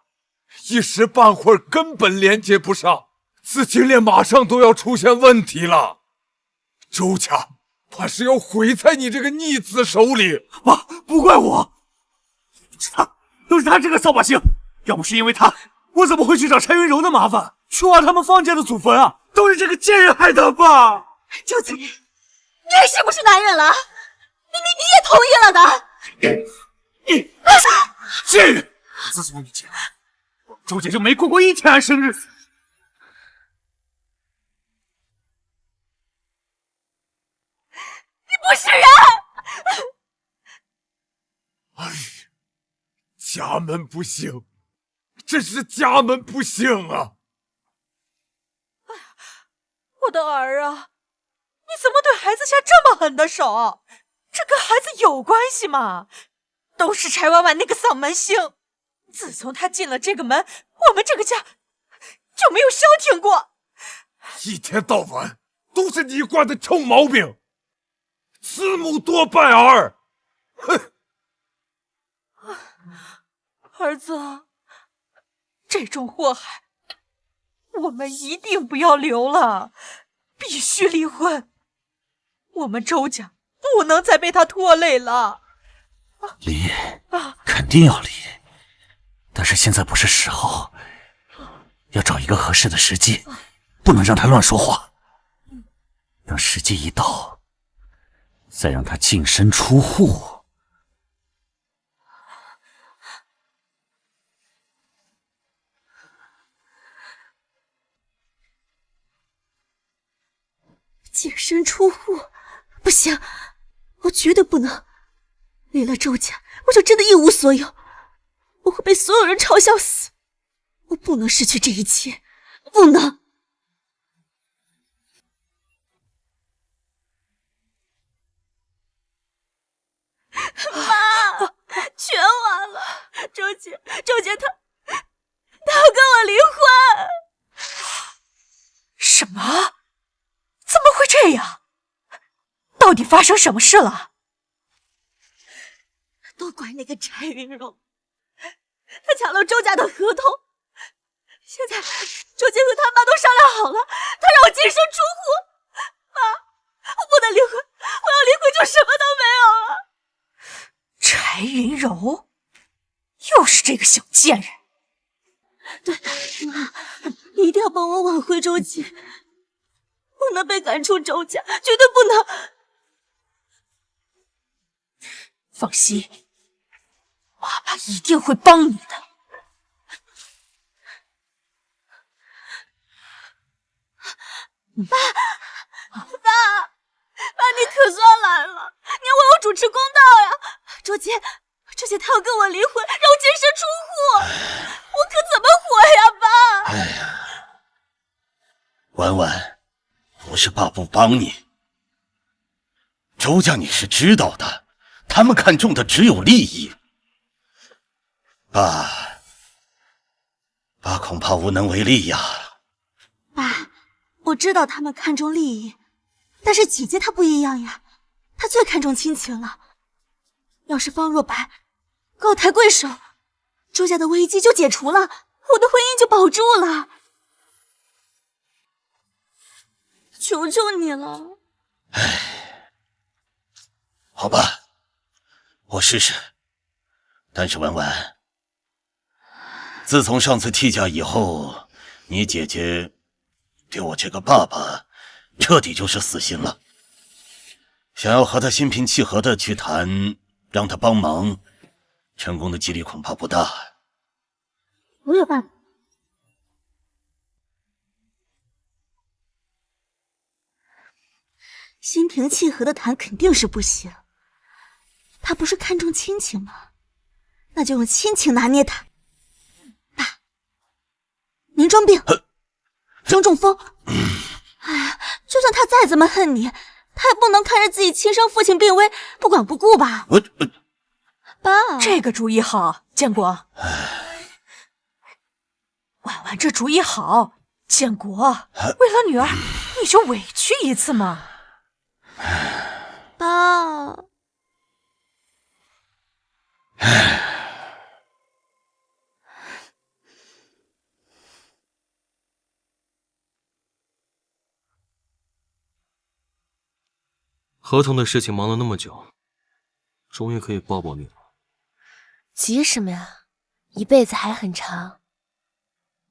一时半会儿根本连接不上，资金链马上都要出现问题了。周家怕是要毁在你这个逆子手里。爸，不怪我，都是他这个扫把星，要不是因为他，我怎么会去找柴云柔的麻烦，去挖他们方家的祖坟啊？都是这个贱人害的，爸。周子，你还是不是男人了？你也同意了的？你贱人！自从你进来，周姐就没过过一天安生日子。你不是人！哎呀，家门不幸，真是家门不幸啊！我的儿啊，你怎么对孩子下这么狠的手？这跟孩子有关系吗？都是柴婉婉那个丧门星，自从他进了这个门，我们这个家就没有消停过。一天到晚都是你惯的臭毛病，慈母多败儿。哼！儿子，这种祸害我们一定不要留了，必须离婚。我们周家不能再被他拖累了。离，肯定要离，但是现在不是时候，要找一个合适的时机，不能让他乱说话。等时机一到，再让他净身出户。净身出户，不行，我绝对不能。离了周家，我就真的一无所有，我会被所有人嘲笑死。我不能失去这一切，不能。妈，全完了！周姐她要跟我离婚。什么？怎么会这样？到底发生什么事了？都怪那个柴云柔，他抢了周家的合同。现在周姐和他妈都商量好了，他让我净身出户。妈，我不能离婚，我要离婚就什么都没有了。柴云柔，又是这个小贱人。对，妈，你一定要帮我挽回周姐，不能被赶出周家，绝对不能。放心，爸爸一定会帮你的。爸，你可算来了，你要为我主持公道呀！周姐她要跟我离婚，让我净身出户，我可怎么活呀，爸？哎呀，婉婉，不是爸不帮你，周家你是知道的，他们看重的只有利益。爸恐怕无能为力呀。爸，我知道他们看重利益，但是姐姐她不一样呀，她最看重亲情了。要是方若白高抬贵手，周家的危机就解除了，我的婚姻就保住了。求求你了。唉，好吧，我试试。但是婉婉，自从上次替嫁以后，你姐姐对我这个爸爸彻底就是死心了。想要和他心平气和的去谈，让他帮忙，成功的几率恐怕不大。我有办法，心平气和的谈肯定是不行。他不是看重亲情吗？那就用亲情拿捏他。爸，您装病，中风。哎呀，就算他再怎么恨你，他也不能看着自己亲生父亲病危不管不顾吧？爸，这个主意好，建国。婉婉这主意好，建国，为了女儿，你就委屈一次嘛。爸。合同的事情忙了那么久，终于可以抱抱你了。急什么呀？一辈子还很长，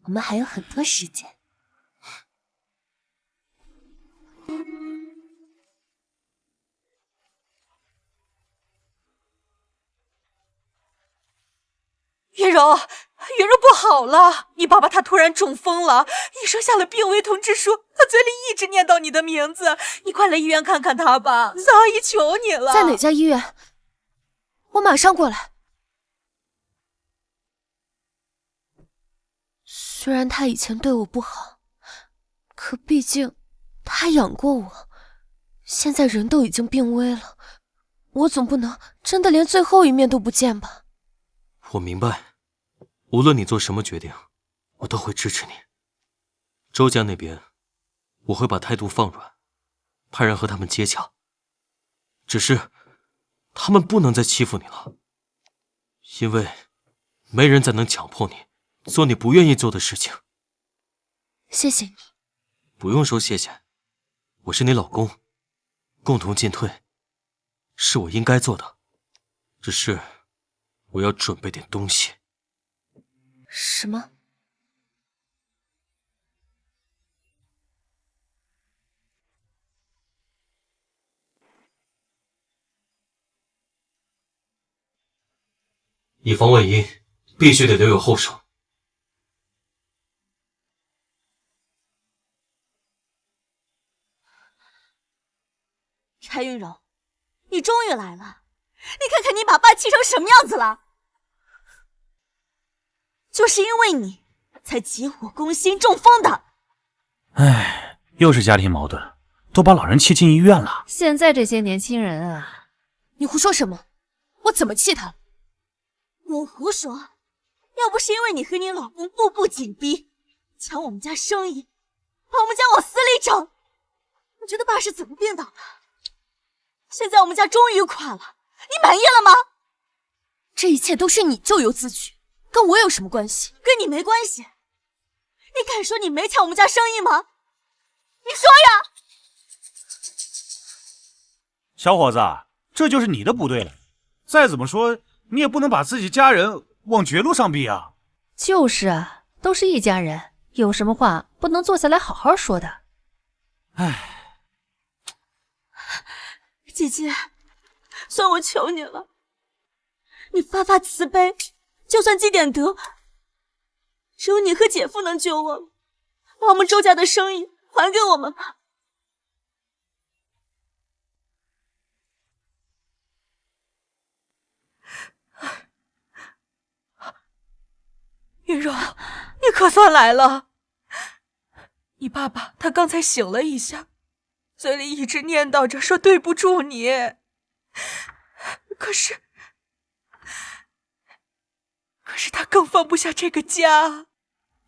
我们还有很多时间。云柔，云柔不好了，你爸爸他突然中风了，医生下了病危通知书，他嘴里一直念叨你的名字，你快来医院看看他吧，桑阿姨求你了。在哪家医院？我马上过来。虽然他以前对我不好，可毕竟他养过我，现在人都已经病危了，我总不能真的连最后一面都不见吧？我明白，无论你做什么决定，我都会支持你。周家那边，我会把态度放软，派人和他们接洽。只是，他们不能再欺负你了，因为没人再能强迫你做你不愿意做的事情。谢谢你。不用说谢谢，我是你老公，共同进退，是我应该做的。只是，我要准备点东西。什么？以防万一，必须得留有后手。柴云柔，你终于来了，你看看你把爸气成什么样子了。就是因为你，才急火攻心中风的。唉，又是家庭矛盾，都把老人气进医院了。现在这些年轻人啊，你胡说什么？我怎么气他了？我胡说，要不是因为你和你老公步步紧逼，抢我们家生意，把我们家往死里整，你觉得爸是怎么病倒的？现在我们家终于垮了，你满意了吗？这一切都是你咎由自取，跟我有什么关系？跟你没关系。你敢说你没抢我们家生意吗？你说呀！小伙子，这就是你的不对了。再怎么说，你也不能把自己家人往绝路上逼啊。就是啊，都是一家人，有什么话不能坐下来好好说的。唉。姐姐，算我求你了，你发发慈悲，就算积点德，只有你和姐夫能救我们，把我们周家的生意还给我们吧。云柔，你可算来了。你爸爸他刚才醒了一下，嘴里一直念叨着说对不住你，可是他更放不下这个家，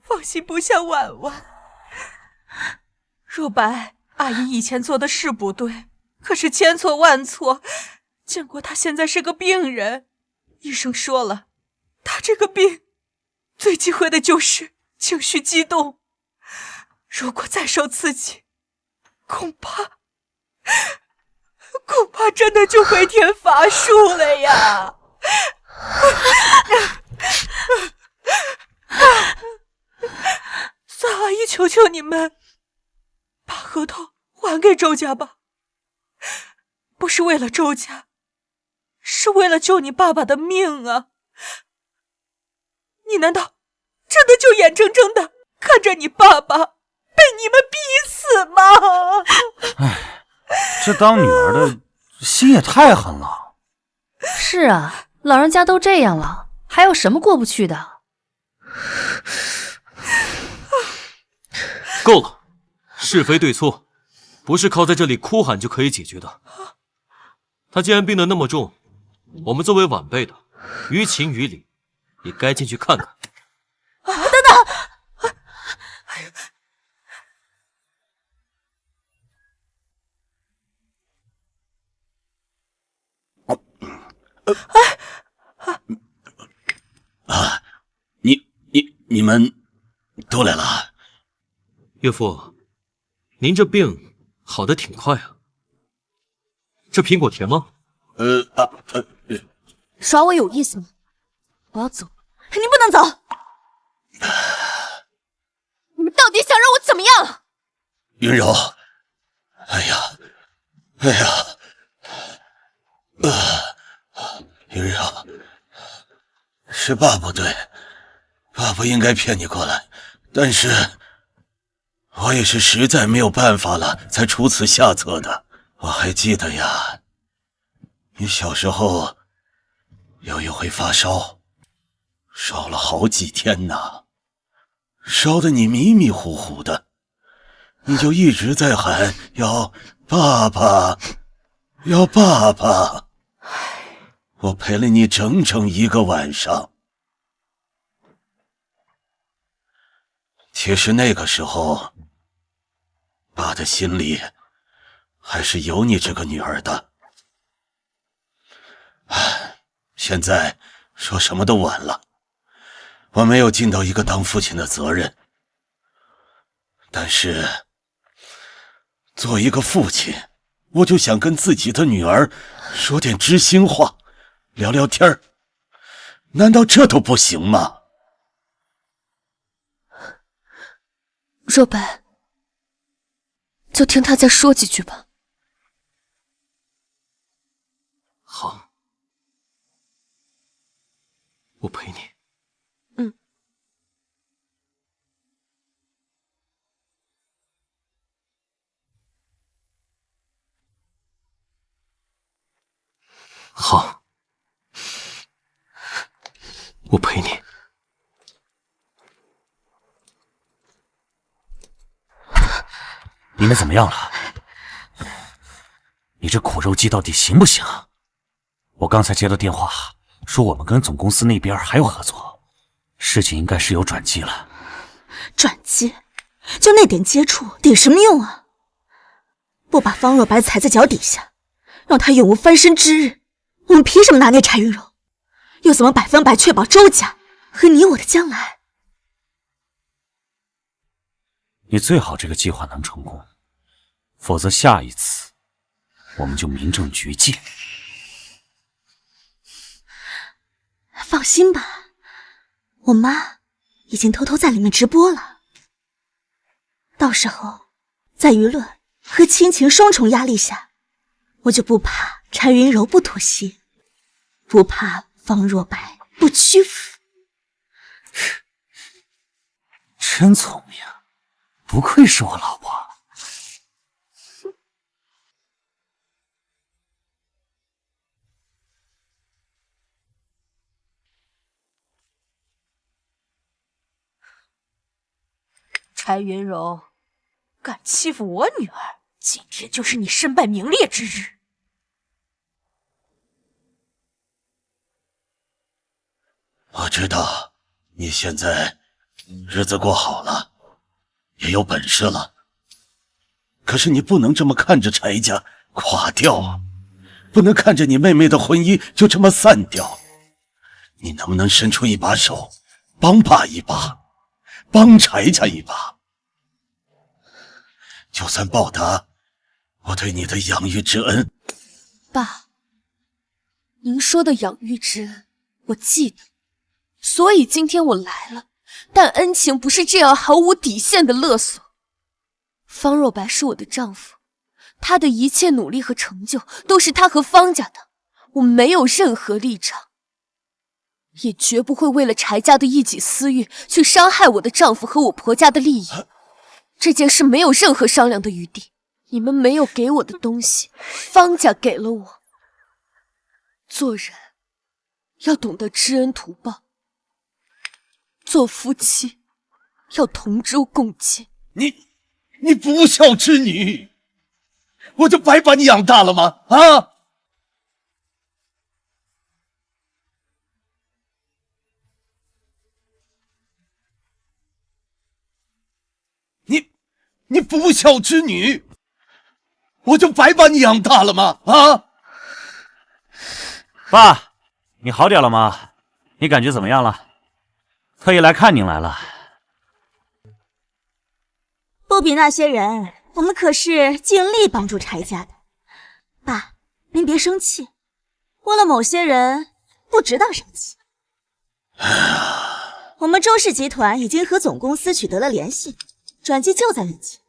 放心不下婉婉。若白阿姨以前做的是不对，可是千错万错，见过她现在是个病人，医生说了，她这个病最忌讳的就是情绪激动，如果再受刺激，恐怕真的就回天乏术了呀！三阿姨，求求你们，把合同还给周家吧。不是为了周家，是为了救你爸爸的命啊！你难道真的就眼睁睁的看着你爸爸被你们逼死吗？唉，这当女儿的心也太狠了。是啊，老人家都这样了，还有什么过不去的？够了，是非对错，不是靠在这里哭喊就可以解决的。他既然病得那么重，我们作为晚辈的，于情于理，也该进去看看。等等！你们都来了。岳父，您这病好得挺快啊。这苹果甜吗？耍我有意思吗？我要走。你不能走！你们到底想让我怎么样？云柔，哎呀，云柔，是爸不对，爸不应该骗你过来，但是我也是实在没有办法了，才出此下策的。我还记得呀，你小时候有一回发烧，烧了好几天呢，烧得你迷迷糊糊的，你就一直在喊要爸爸，要爸爸。我陪了你整整1个晚上。其实那个时候，爸的心里还是有你这个女儿的。现在说什么都晚了，我没有尽到一个当父亲的责任。但是做一个父亲，我就想跟自己的女儿说点知心话，聊聊天儿，难道这都不行吗？若白，就听他再说几句吧。好，我陪你。好，我陪你。你们怎么样了？你这苦肉计到底行不行啊？我刚才接到电话，说我们跟总公司那边还有合作，事情应该是有转机了。转机？就那点接触，顶什么用啊？不把方若白踩在脚底下，让他永无翻身之日，我们凭什么拿捏柴云柔？又怎么100%确保周家和你我的将来？你最好这个计划能成功，否则下一次我们就民政局见。放心吧，我妈已经偷偷在里面直播了，到时候在舆论和亲情双重压力下，我就不怕柴云柔不妥协，不怕方若白不屈服。真聪明，不愧是我老婆。柴云柔，敢欺负我女儿，今天就是你身败名裂之日。我知道你现在日子过好了，也有本事了，可是你不能这么看着柴家垮掉啊，不能看着你妹妹的婚姻就这么散掉。你能不能伸出一把手，帮爸一把，帮柴家一把？就算报答我对你的养育之恩。爸，您说的养育之恩我记得，所以今天我来了，但恩情不是这样毫无底线的勒索。方若白是我的丈夫，他的一切努力和成就都是他和方家的，我没有任何立场，也绝不会为了柴家的一己私欲去伤害我的丈夫和我婆家的利益。这件事没有任何商量的余地，你们没有给我的东西，方家给了我。做人要懂得知恩图报，做夫妻要同舟共济。你不孝之女，我就白把你养大了吗？啊！你不孝之女，我就白把你养大了吗？啊！爸，你好点了吗？你感觉怎么样了？特意来看您来了。不比那些人，我们可是尽力帮助柴家的。爸，您别生气，为了某些人不值当生气。我们周氏集团已经和总公司取得了联系，转机就在眼前。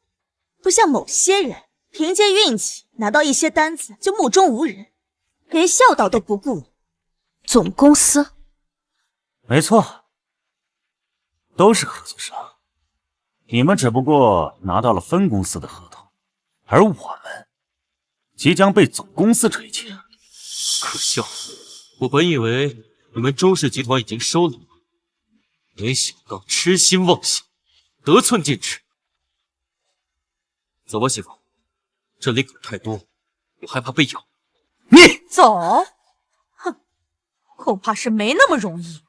不像某些人凭借运气拿到一些单子就目中无人，连孝道都不顾。总公司？没错，都是合作商。你们只不过拿到了分公司的合同，而我们即将被总公司追进。可笑！我本以为你们周氏集团已经收了我，没想到痴心妄想，得寸进尺。走吧，媳妇，这里狗太多，我害怕被咬。你走？哼，恐怕是没那么容易。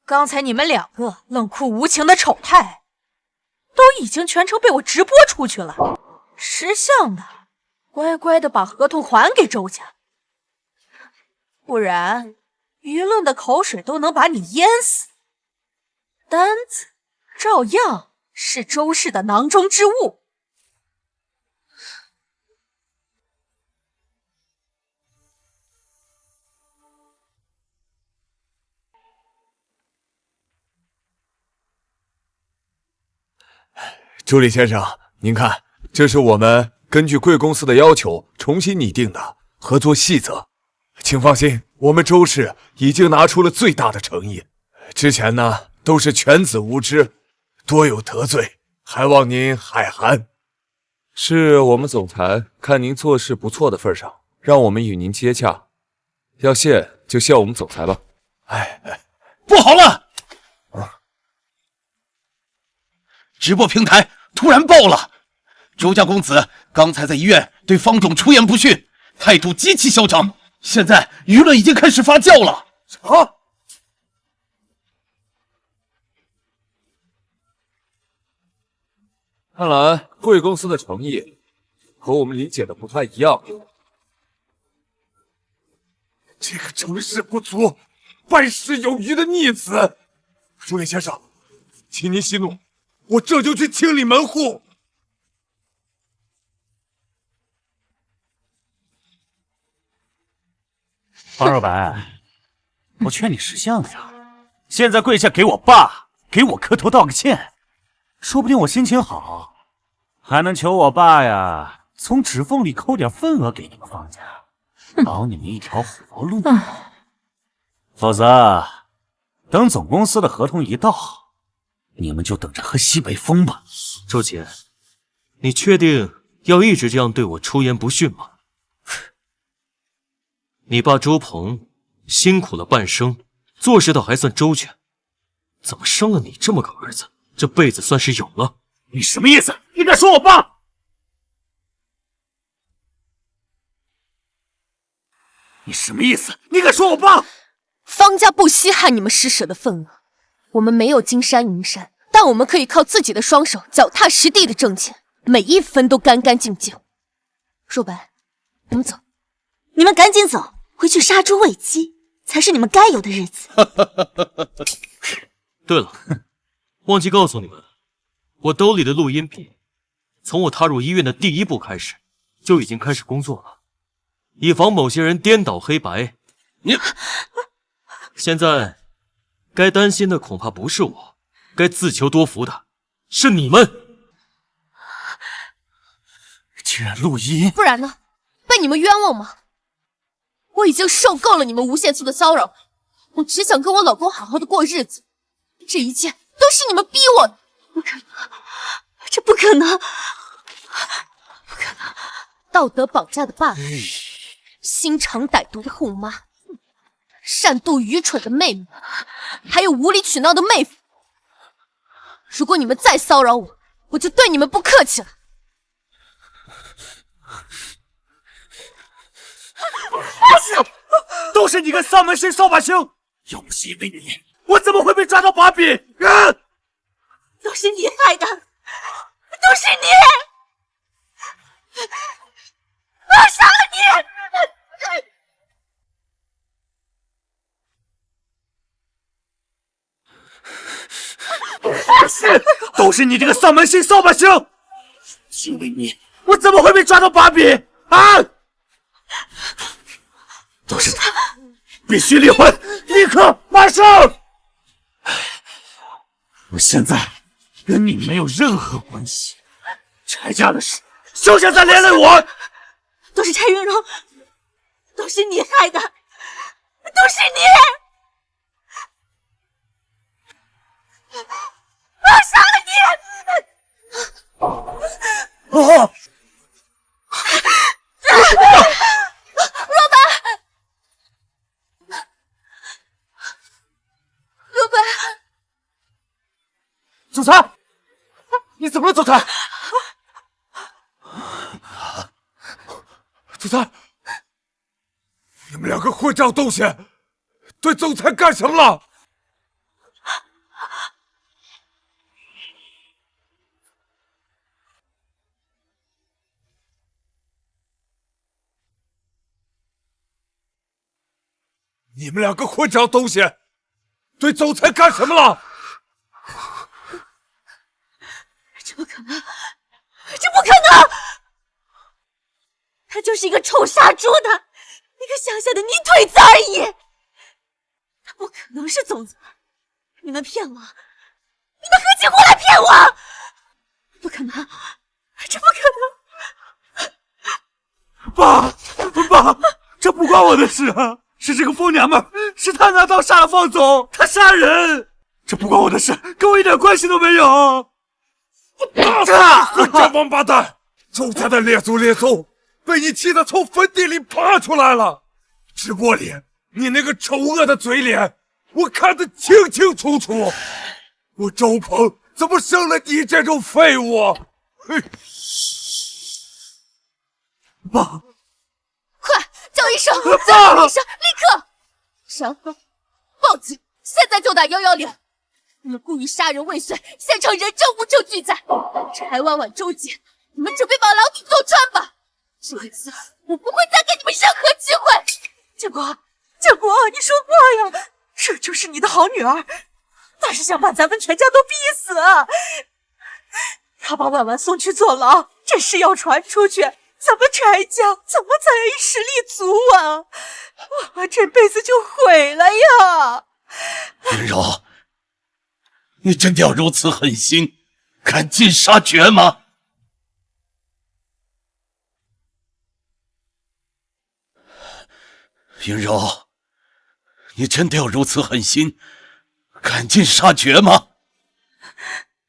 刚才你们两个冷酷无情的丑态，都已经全程被我直播出去了。识相的，乖乖的把合同还给周家，不然舆论的口水都能把你淹死。单子照样是周氏的囊中之物。朱莉先生，您看，这是我们根据贵公司的要求重新拟定的合作细则。请放心，我们周氏已经拿出了最大的诚意。之前呢，都是犬子无知，多有得罪，还望您海涵。是我们总裁看您做事不错的份上，让我们与您接洽。要谢就谢我们总裁吧。不好了！直播平台突然爆了，周家公子刚才在医院对方总出言不逊，态度极其嚣张，现在舆论已经开始发酵了。啊！看来贵公司的诚意和我们理解的不太一样。这个成事不足败事有余的逆子，朱莉先生，请您息怒，我这就去清理门户。方若白，我劝你识相呀！现在跪下给我爸，给我磕头道个歉，说不定我心情好，还能求我爸呀从指缝里抠点份额给你们方家，保你们一条活路。否则，等总公司的合同一到，你们就等着喝西北风吧。周姐，你确定要一直这样对我出言不逊吗？你爸周鹏辛苦了半生，做事倒还算周全，怎么生了你这么个儿子，这辈子算是有了。你什么意思？你敢说我爸？你什么意思？你敢说我爸？方家不稀罕你们施舍的份额，我们没有金山银山，但我们可以靠自己的双手脚踏实地的挣钱，每一分都干干净净。若白，我们走。你们赶紧走，回去杀猪喂鸡，才是你们该有的日子。对了，忘记告诉你们，我兜里的录音笔，从我踏入医院的第一步开始，就已经开始工作了，以防某些人颠倒黑白。你现在该担心的恐怕不是我，该自求多福的是你们。竟然录音！不然呢？被你们冤枉吗？我已经受够了你们无限次的骚扰，我只想跟我老公好好的过日子，这一切都是你们逼我的。不可能，这不可能，不道德绑架的爸爸，心肠歹毒的后妈，善妒愚蠢的妹妹，还有无理取闹的妹夫。如果你们再骚扰我，我就对你们不客气了。都是你个丧门星扫把星！要不是因为你，我怎么会被抓到把柄？都是你害的，都是你！我杀了你！都是你这个丧门星扫把星！因为你，我怎么会被抓到把柄？啊！都是他，必须离婚，立刻，马上！我现在跟你没有任何关系，柴家的事，休想再连累我！都是柴云荣，都是你害的，都是你！我杀了你！啊！老板，祖才，你怎么了，祖才？祖才，你们两个混账东西，对总裁干什么了？你们两个混账东西，对总裁干什么了？这不可能！这不可能！他就是一个臭杀猪的，一个乡下的泥腿子而已。他不可能是总裁！你们骗我！你们合起伙来骗我！不可能！这不可能！爸，这不关我的事啊！是这个疯娘们，是她拿刀杀了方总，她杀人，这不关我的事，跟我一点关系都没有。我打死你，混账王八蛋！周家的列祖列宗被你气得从坟地里爬出来了。直播里你那个丑恶的嘴脸，我看得清清楚楚。我周鹏怎么生了你这种废物？爸，快叫医生！叫医生，立刻！然后报警，现在就打110。你们故意杀人未遂，现场人证物证俱在。柴婉婉、周姐，你们准备把牢底坐穿吧！这一次我不会再给你们任何机会。建国，你说话呀！这就是你的好女儿，她是想把咱们全家都逼死。她把婉婉送去坐牢，这事要传出去，咱们柴家怎么才实力足啊？婉婉这辈子就毁了呀！云柔，你真的要如此狠心，赶尽杀绝吗？云柔，你真的要如此狠心，赶尽杀绝吗？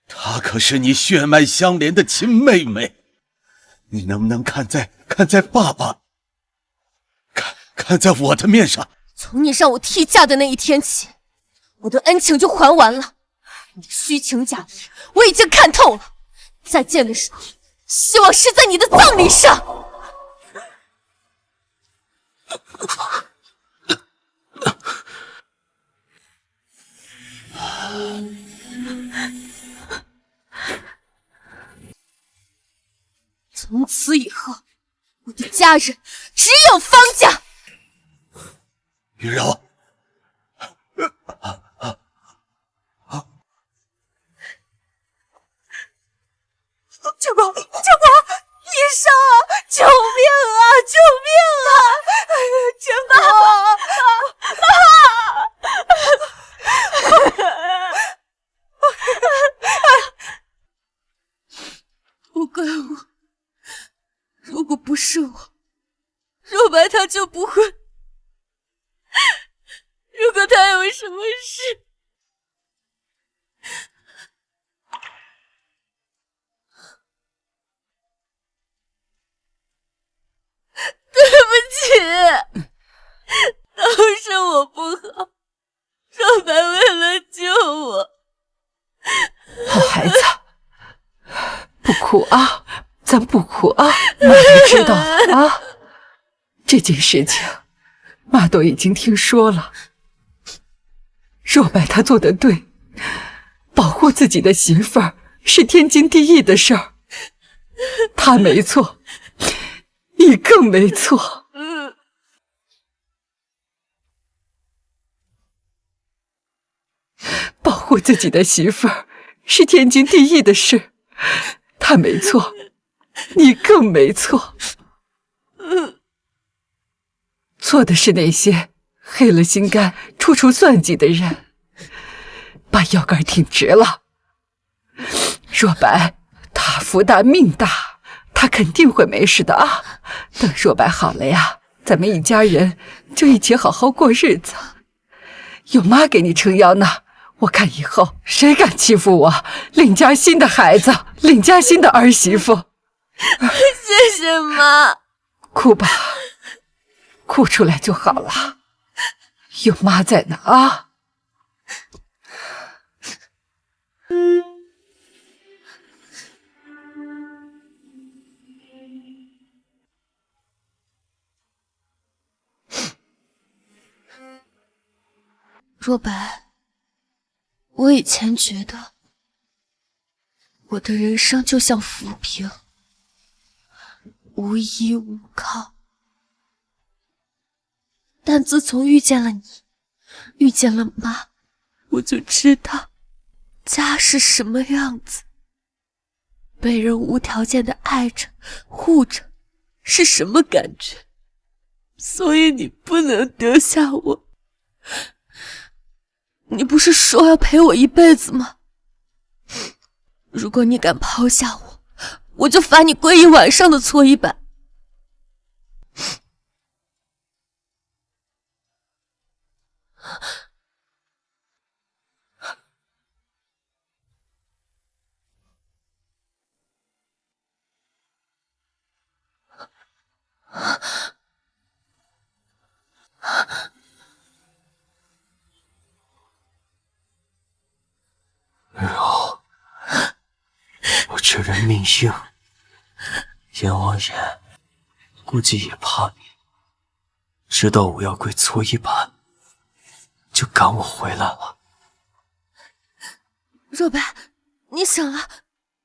她可是你血脉相连的亲妹妹，你能不能看在爸爸，看在我的面上？从你让我替嫁的那一天起，我的恩情就还完了。你的虚情假意，我已经看透了。再见的时候，希望是在你的葬礼上。从此以后，我的家人只有方家。云柔，建国，医生，救命啊！救命啊！哎呀，建国，不怪我，如果不是我，若白他就不会。如果他有什么事，是我不好，若白为了救我。好孩子，不哭啊，咱不哭啊，妈也知道了啊。这件事情，妈都已经听说了。若白她做得对，保护自己的媳妇儿是天经地义的事儿。她没错，你更没错。保护自己的媳妇儿是天经地义的事，她没错，你更没错。错的是那些黑了心肝、处处算计的人。把腰杆挺直了。若白，她福大命大，她肯定会没事的啊。等若白好了呀，咱们一家人就一起好好过日子。有妈给你撑腰呢，我看以后谁敢欺负我领家新的孩子，领家新的儿媳妇。谢谢妈。哭吧，哭出来就好了，有妈在呢啊。若白，我以前觉得我的人生就像浮萍，无依无靠。但自从遇见了你，遇见了妈，我就知道家是什么样子，被人无条件的爱着、护着是什么感觉。所以你不能丢下我。你不是说要陪我一辈子吗？如果你敢抛下我，我就罚你跪一晚上的搓衣板。柔，我这人命硬，阎王爷估计也怕你，知道我要跪搓衣板，就赶我回来了。若白，你醒了，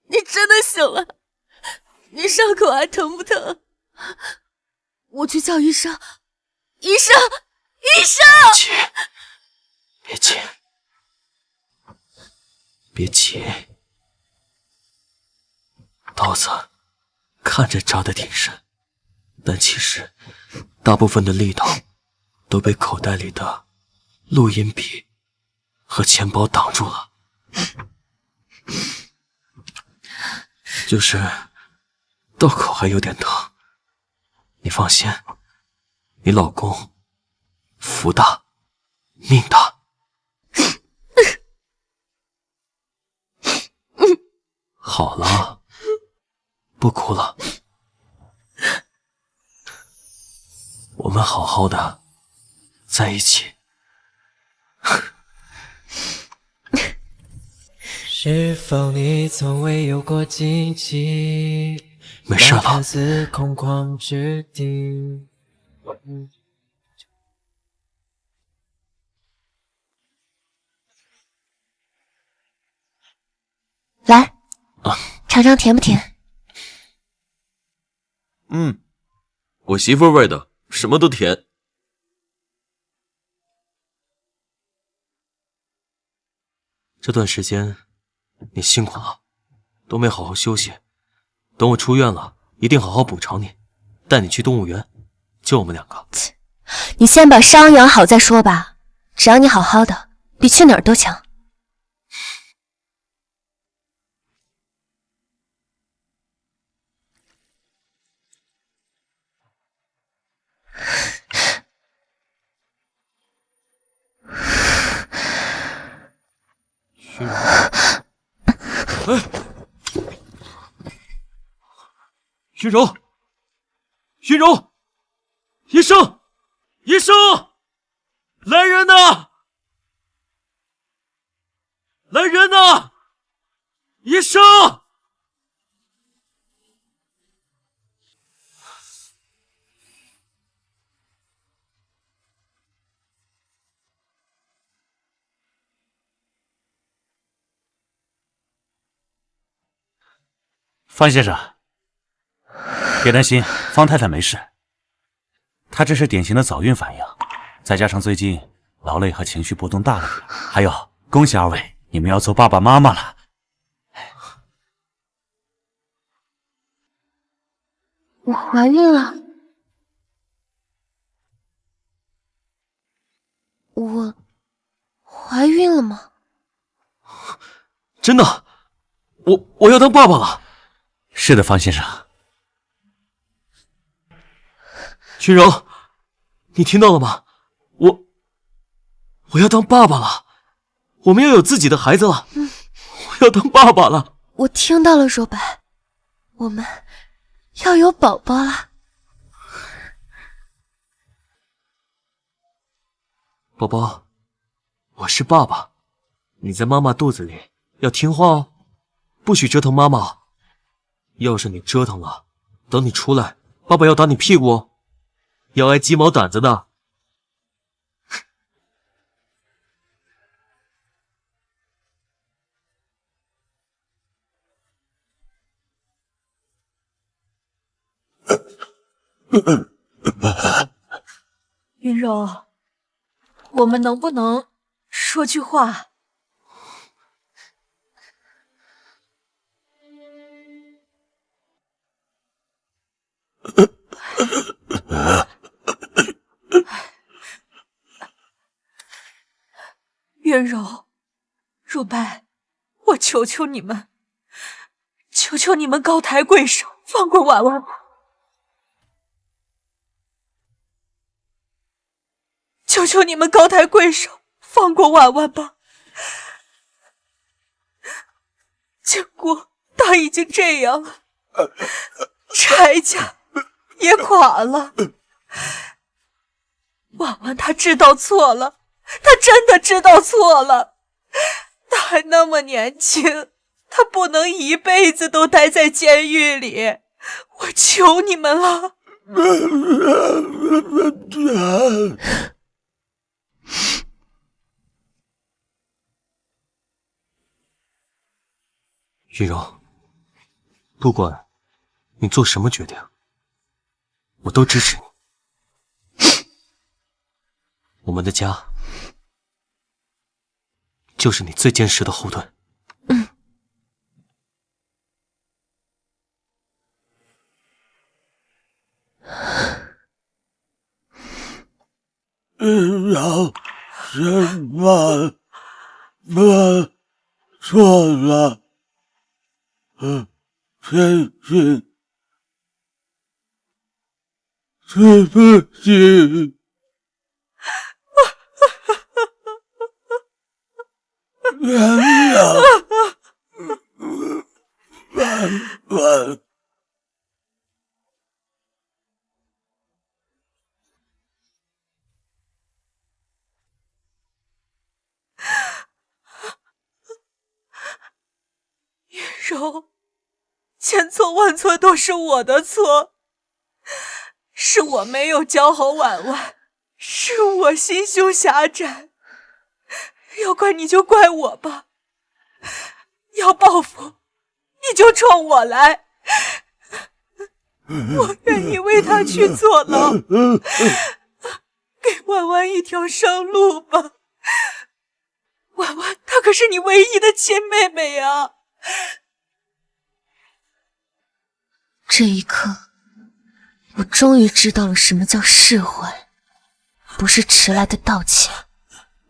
你真的醒了。你伤口还疼不疼？我去叫医生。医生，医生！别急，别急。刀子看着扎得挺深，但其实大部分的力道都被口袋里的录音笔和钱包挡住了。就是刀口还有点疼，你放心，你老公福大命大。好了，不哭了，我们好好的在一起。是否你从未有过荆棘？没事了。看似空旷之地。来，尝尝甜不甜？我媳妇味的，什么都甜。这段时间你辛苦了，都没好好休息。等我出院了，一定好好补偿你，带你去动物园，就我们两个。你先把伤养好再说吧。只要你好好的，比去哪儿都强。虚荣，虚荣，虚荣，医生，医生，来人呐！来人呐！医生！方先生，别担心，方太太没事。她这是典型的早孕反应，再加上最近劳累和情绪波动大了点。还有，恭喜二位，你们要做爸爸妈妈了。我怀孕了。我怀孕了吗？真的，我要当爸爸了。是的，方先生。君柔，你听到了吗？我要当爸爸了，我们要有自己的孩子了。我要当爸爸了。我听到了，若白，我们要有宝宝了。宝宝，我是爸爸，你在妈妈肚子里要听话哦，不许折腾妈妈。要是你折腾了，等你出来，爸爸要打你屁股哦，要挨鸡毛掸子的。云柔，我们能不能说句话？云柔，若白，我求求你们，求求你们高抬贵手，放过婉婉吧。求求你们高抬贵手，放过婉婉吧。结果他已经这样了，柴家也垮了。婉婉她知道错了，她真的知道错了。她还那么年轻，她不能一辈子都待在监狱里。我求你们了。云柔，不管你做什么决定，我都支持你。我们的家就是你最坚实的后盾。让什么我错了？天心，对不起。原谅婉婉。云柔，千错万错都是我的错，是我没有教好婉婉，是我心胸狭窄。要怪你就怪我吧，要报复你就冲我来，我愿意为他去坐牢，给婉婉一条生路吧。婉婉她可是你唯一的亲妹妹呀。这一刻，我终于知道了什么叫释怀，不是迟来的道歉，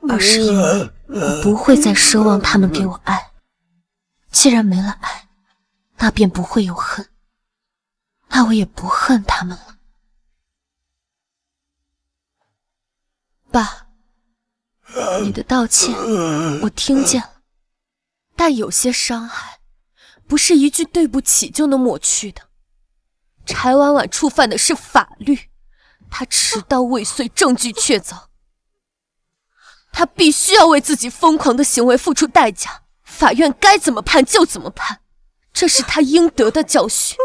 而是因为我不会再奢望他们给我爱。既然没了爱，那便不会有恨，那我也不恨他们了。爸，你的道歉我听见了，但有些伤害不是一句对不起就能抹去的。柴婉婉触犯的是法律，她持刀未遂，证据确凿。他必须要为自己疯狂的行为付出代价，法院该怎么判就怎么判，这是他应得的教训。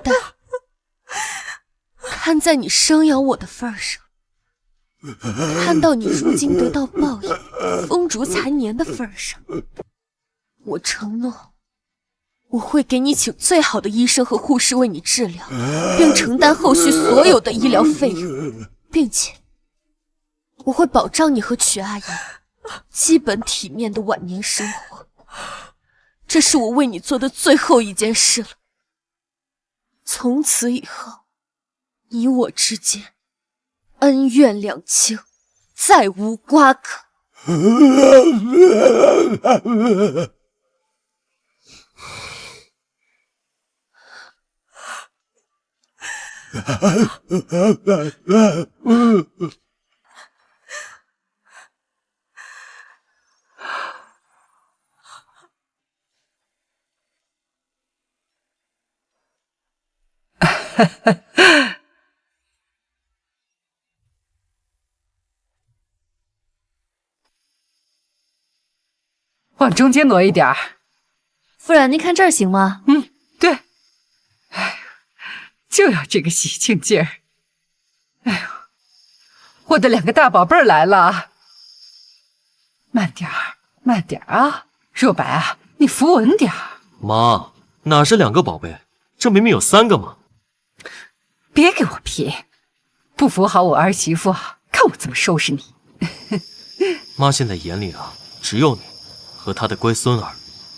但看在你生养我的份上，看到你如今得到报应，风烛残年的份上，我承诺，我会给你请最好的医生和护士为你治疗，并承担后续所有的医疗费用，并且我会保障你和曲阿姨基本体面的晚年生活。这是我为你做的最后一件事了。从此以后，你我之间恩怨两清，再无瓜葛。往中间挪一点儿。夫人，您看这儿行吗？对。哎，就要这个喜庆劲儿。哎呦，我的2个大宝贝儿来了。慢点儿，慢点儿啊！若白啊，你扶稳点儿。妈，哪是2个宝贝，这明明有3个嘛！别给我皮，不扶好我儿媳妇，看我怎么收拾你！妈现在眼里啊，只有你和她的乖孙儿，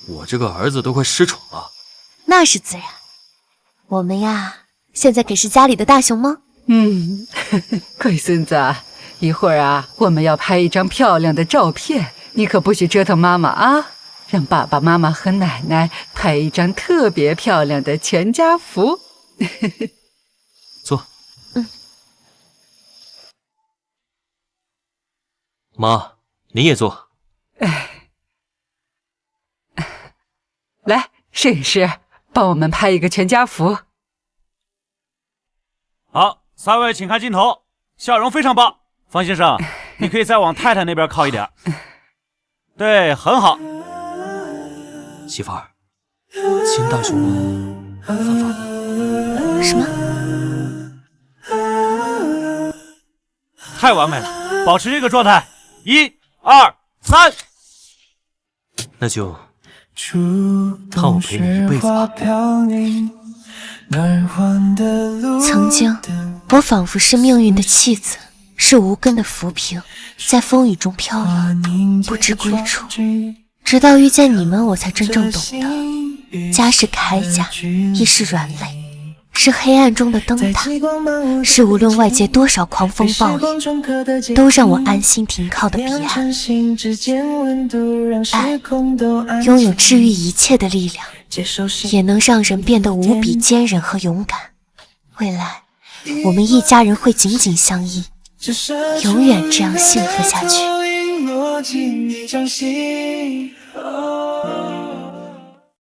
我这个儿子都快失宠了。那是自然，我们呀，现在可是家里的大熊猫。乖孙子，一会儿啊，我们要拍一张漂亮的照片，你可不许折腾妈妈啊！让爸爸妈妈和奶奶拍一张特别漂亮的全家福。坐。妈，您也坐。来，摄影师，帮我们拍一个全家福。好，3位请看镜头，笑容非常棒。方先生，你可以再往太太那边靠一点。对，很好。媳妇儿，亲大熊猫，翻翻。什么？太完美了，保持这个状态。1、2、3。那就看我陪你一辈子吧。曾经，我仿佛是命运的弃子，是无根的浮萍，在风雨中飘摇，不知归处。直到遇见你们，我才真正懂得，家是铠甲，亦是软肋，是黑暗中的灯塔，是无论外界多少狂风暴雨，都让我安心停靠的彼岸。爱，拥有治愈一切的力量，也能让人变得无比坚韧和勇敢。未来，我们一家人会紧紧相依，永远这样幸福下去。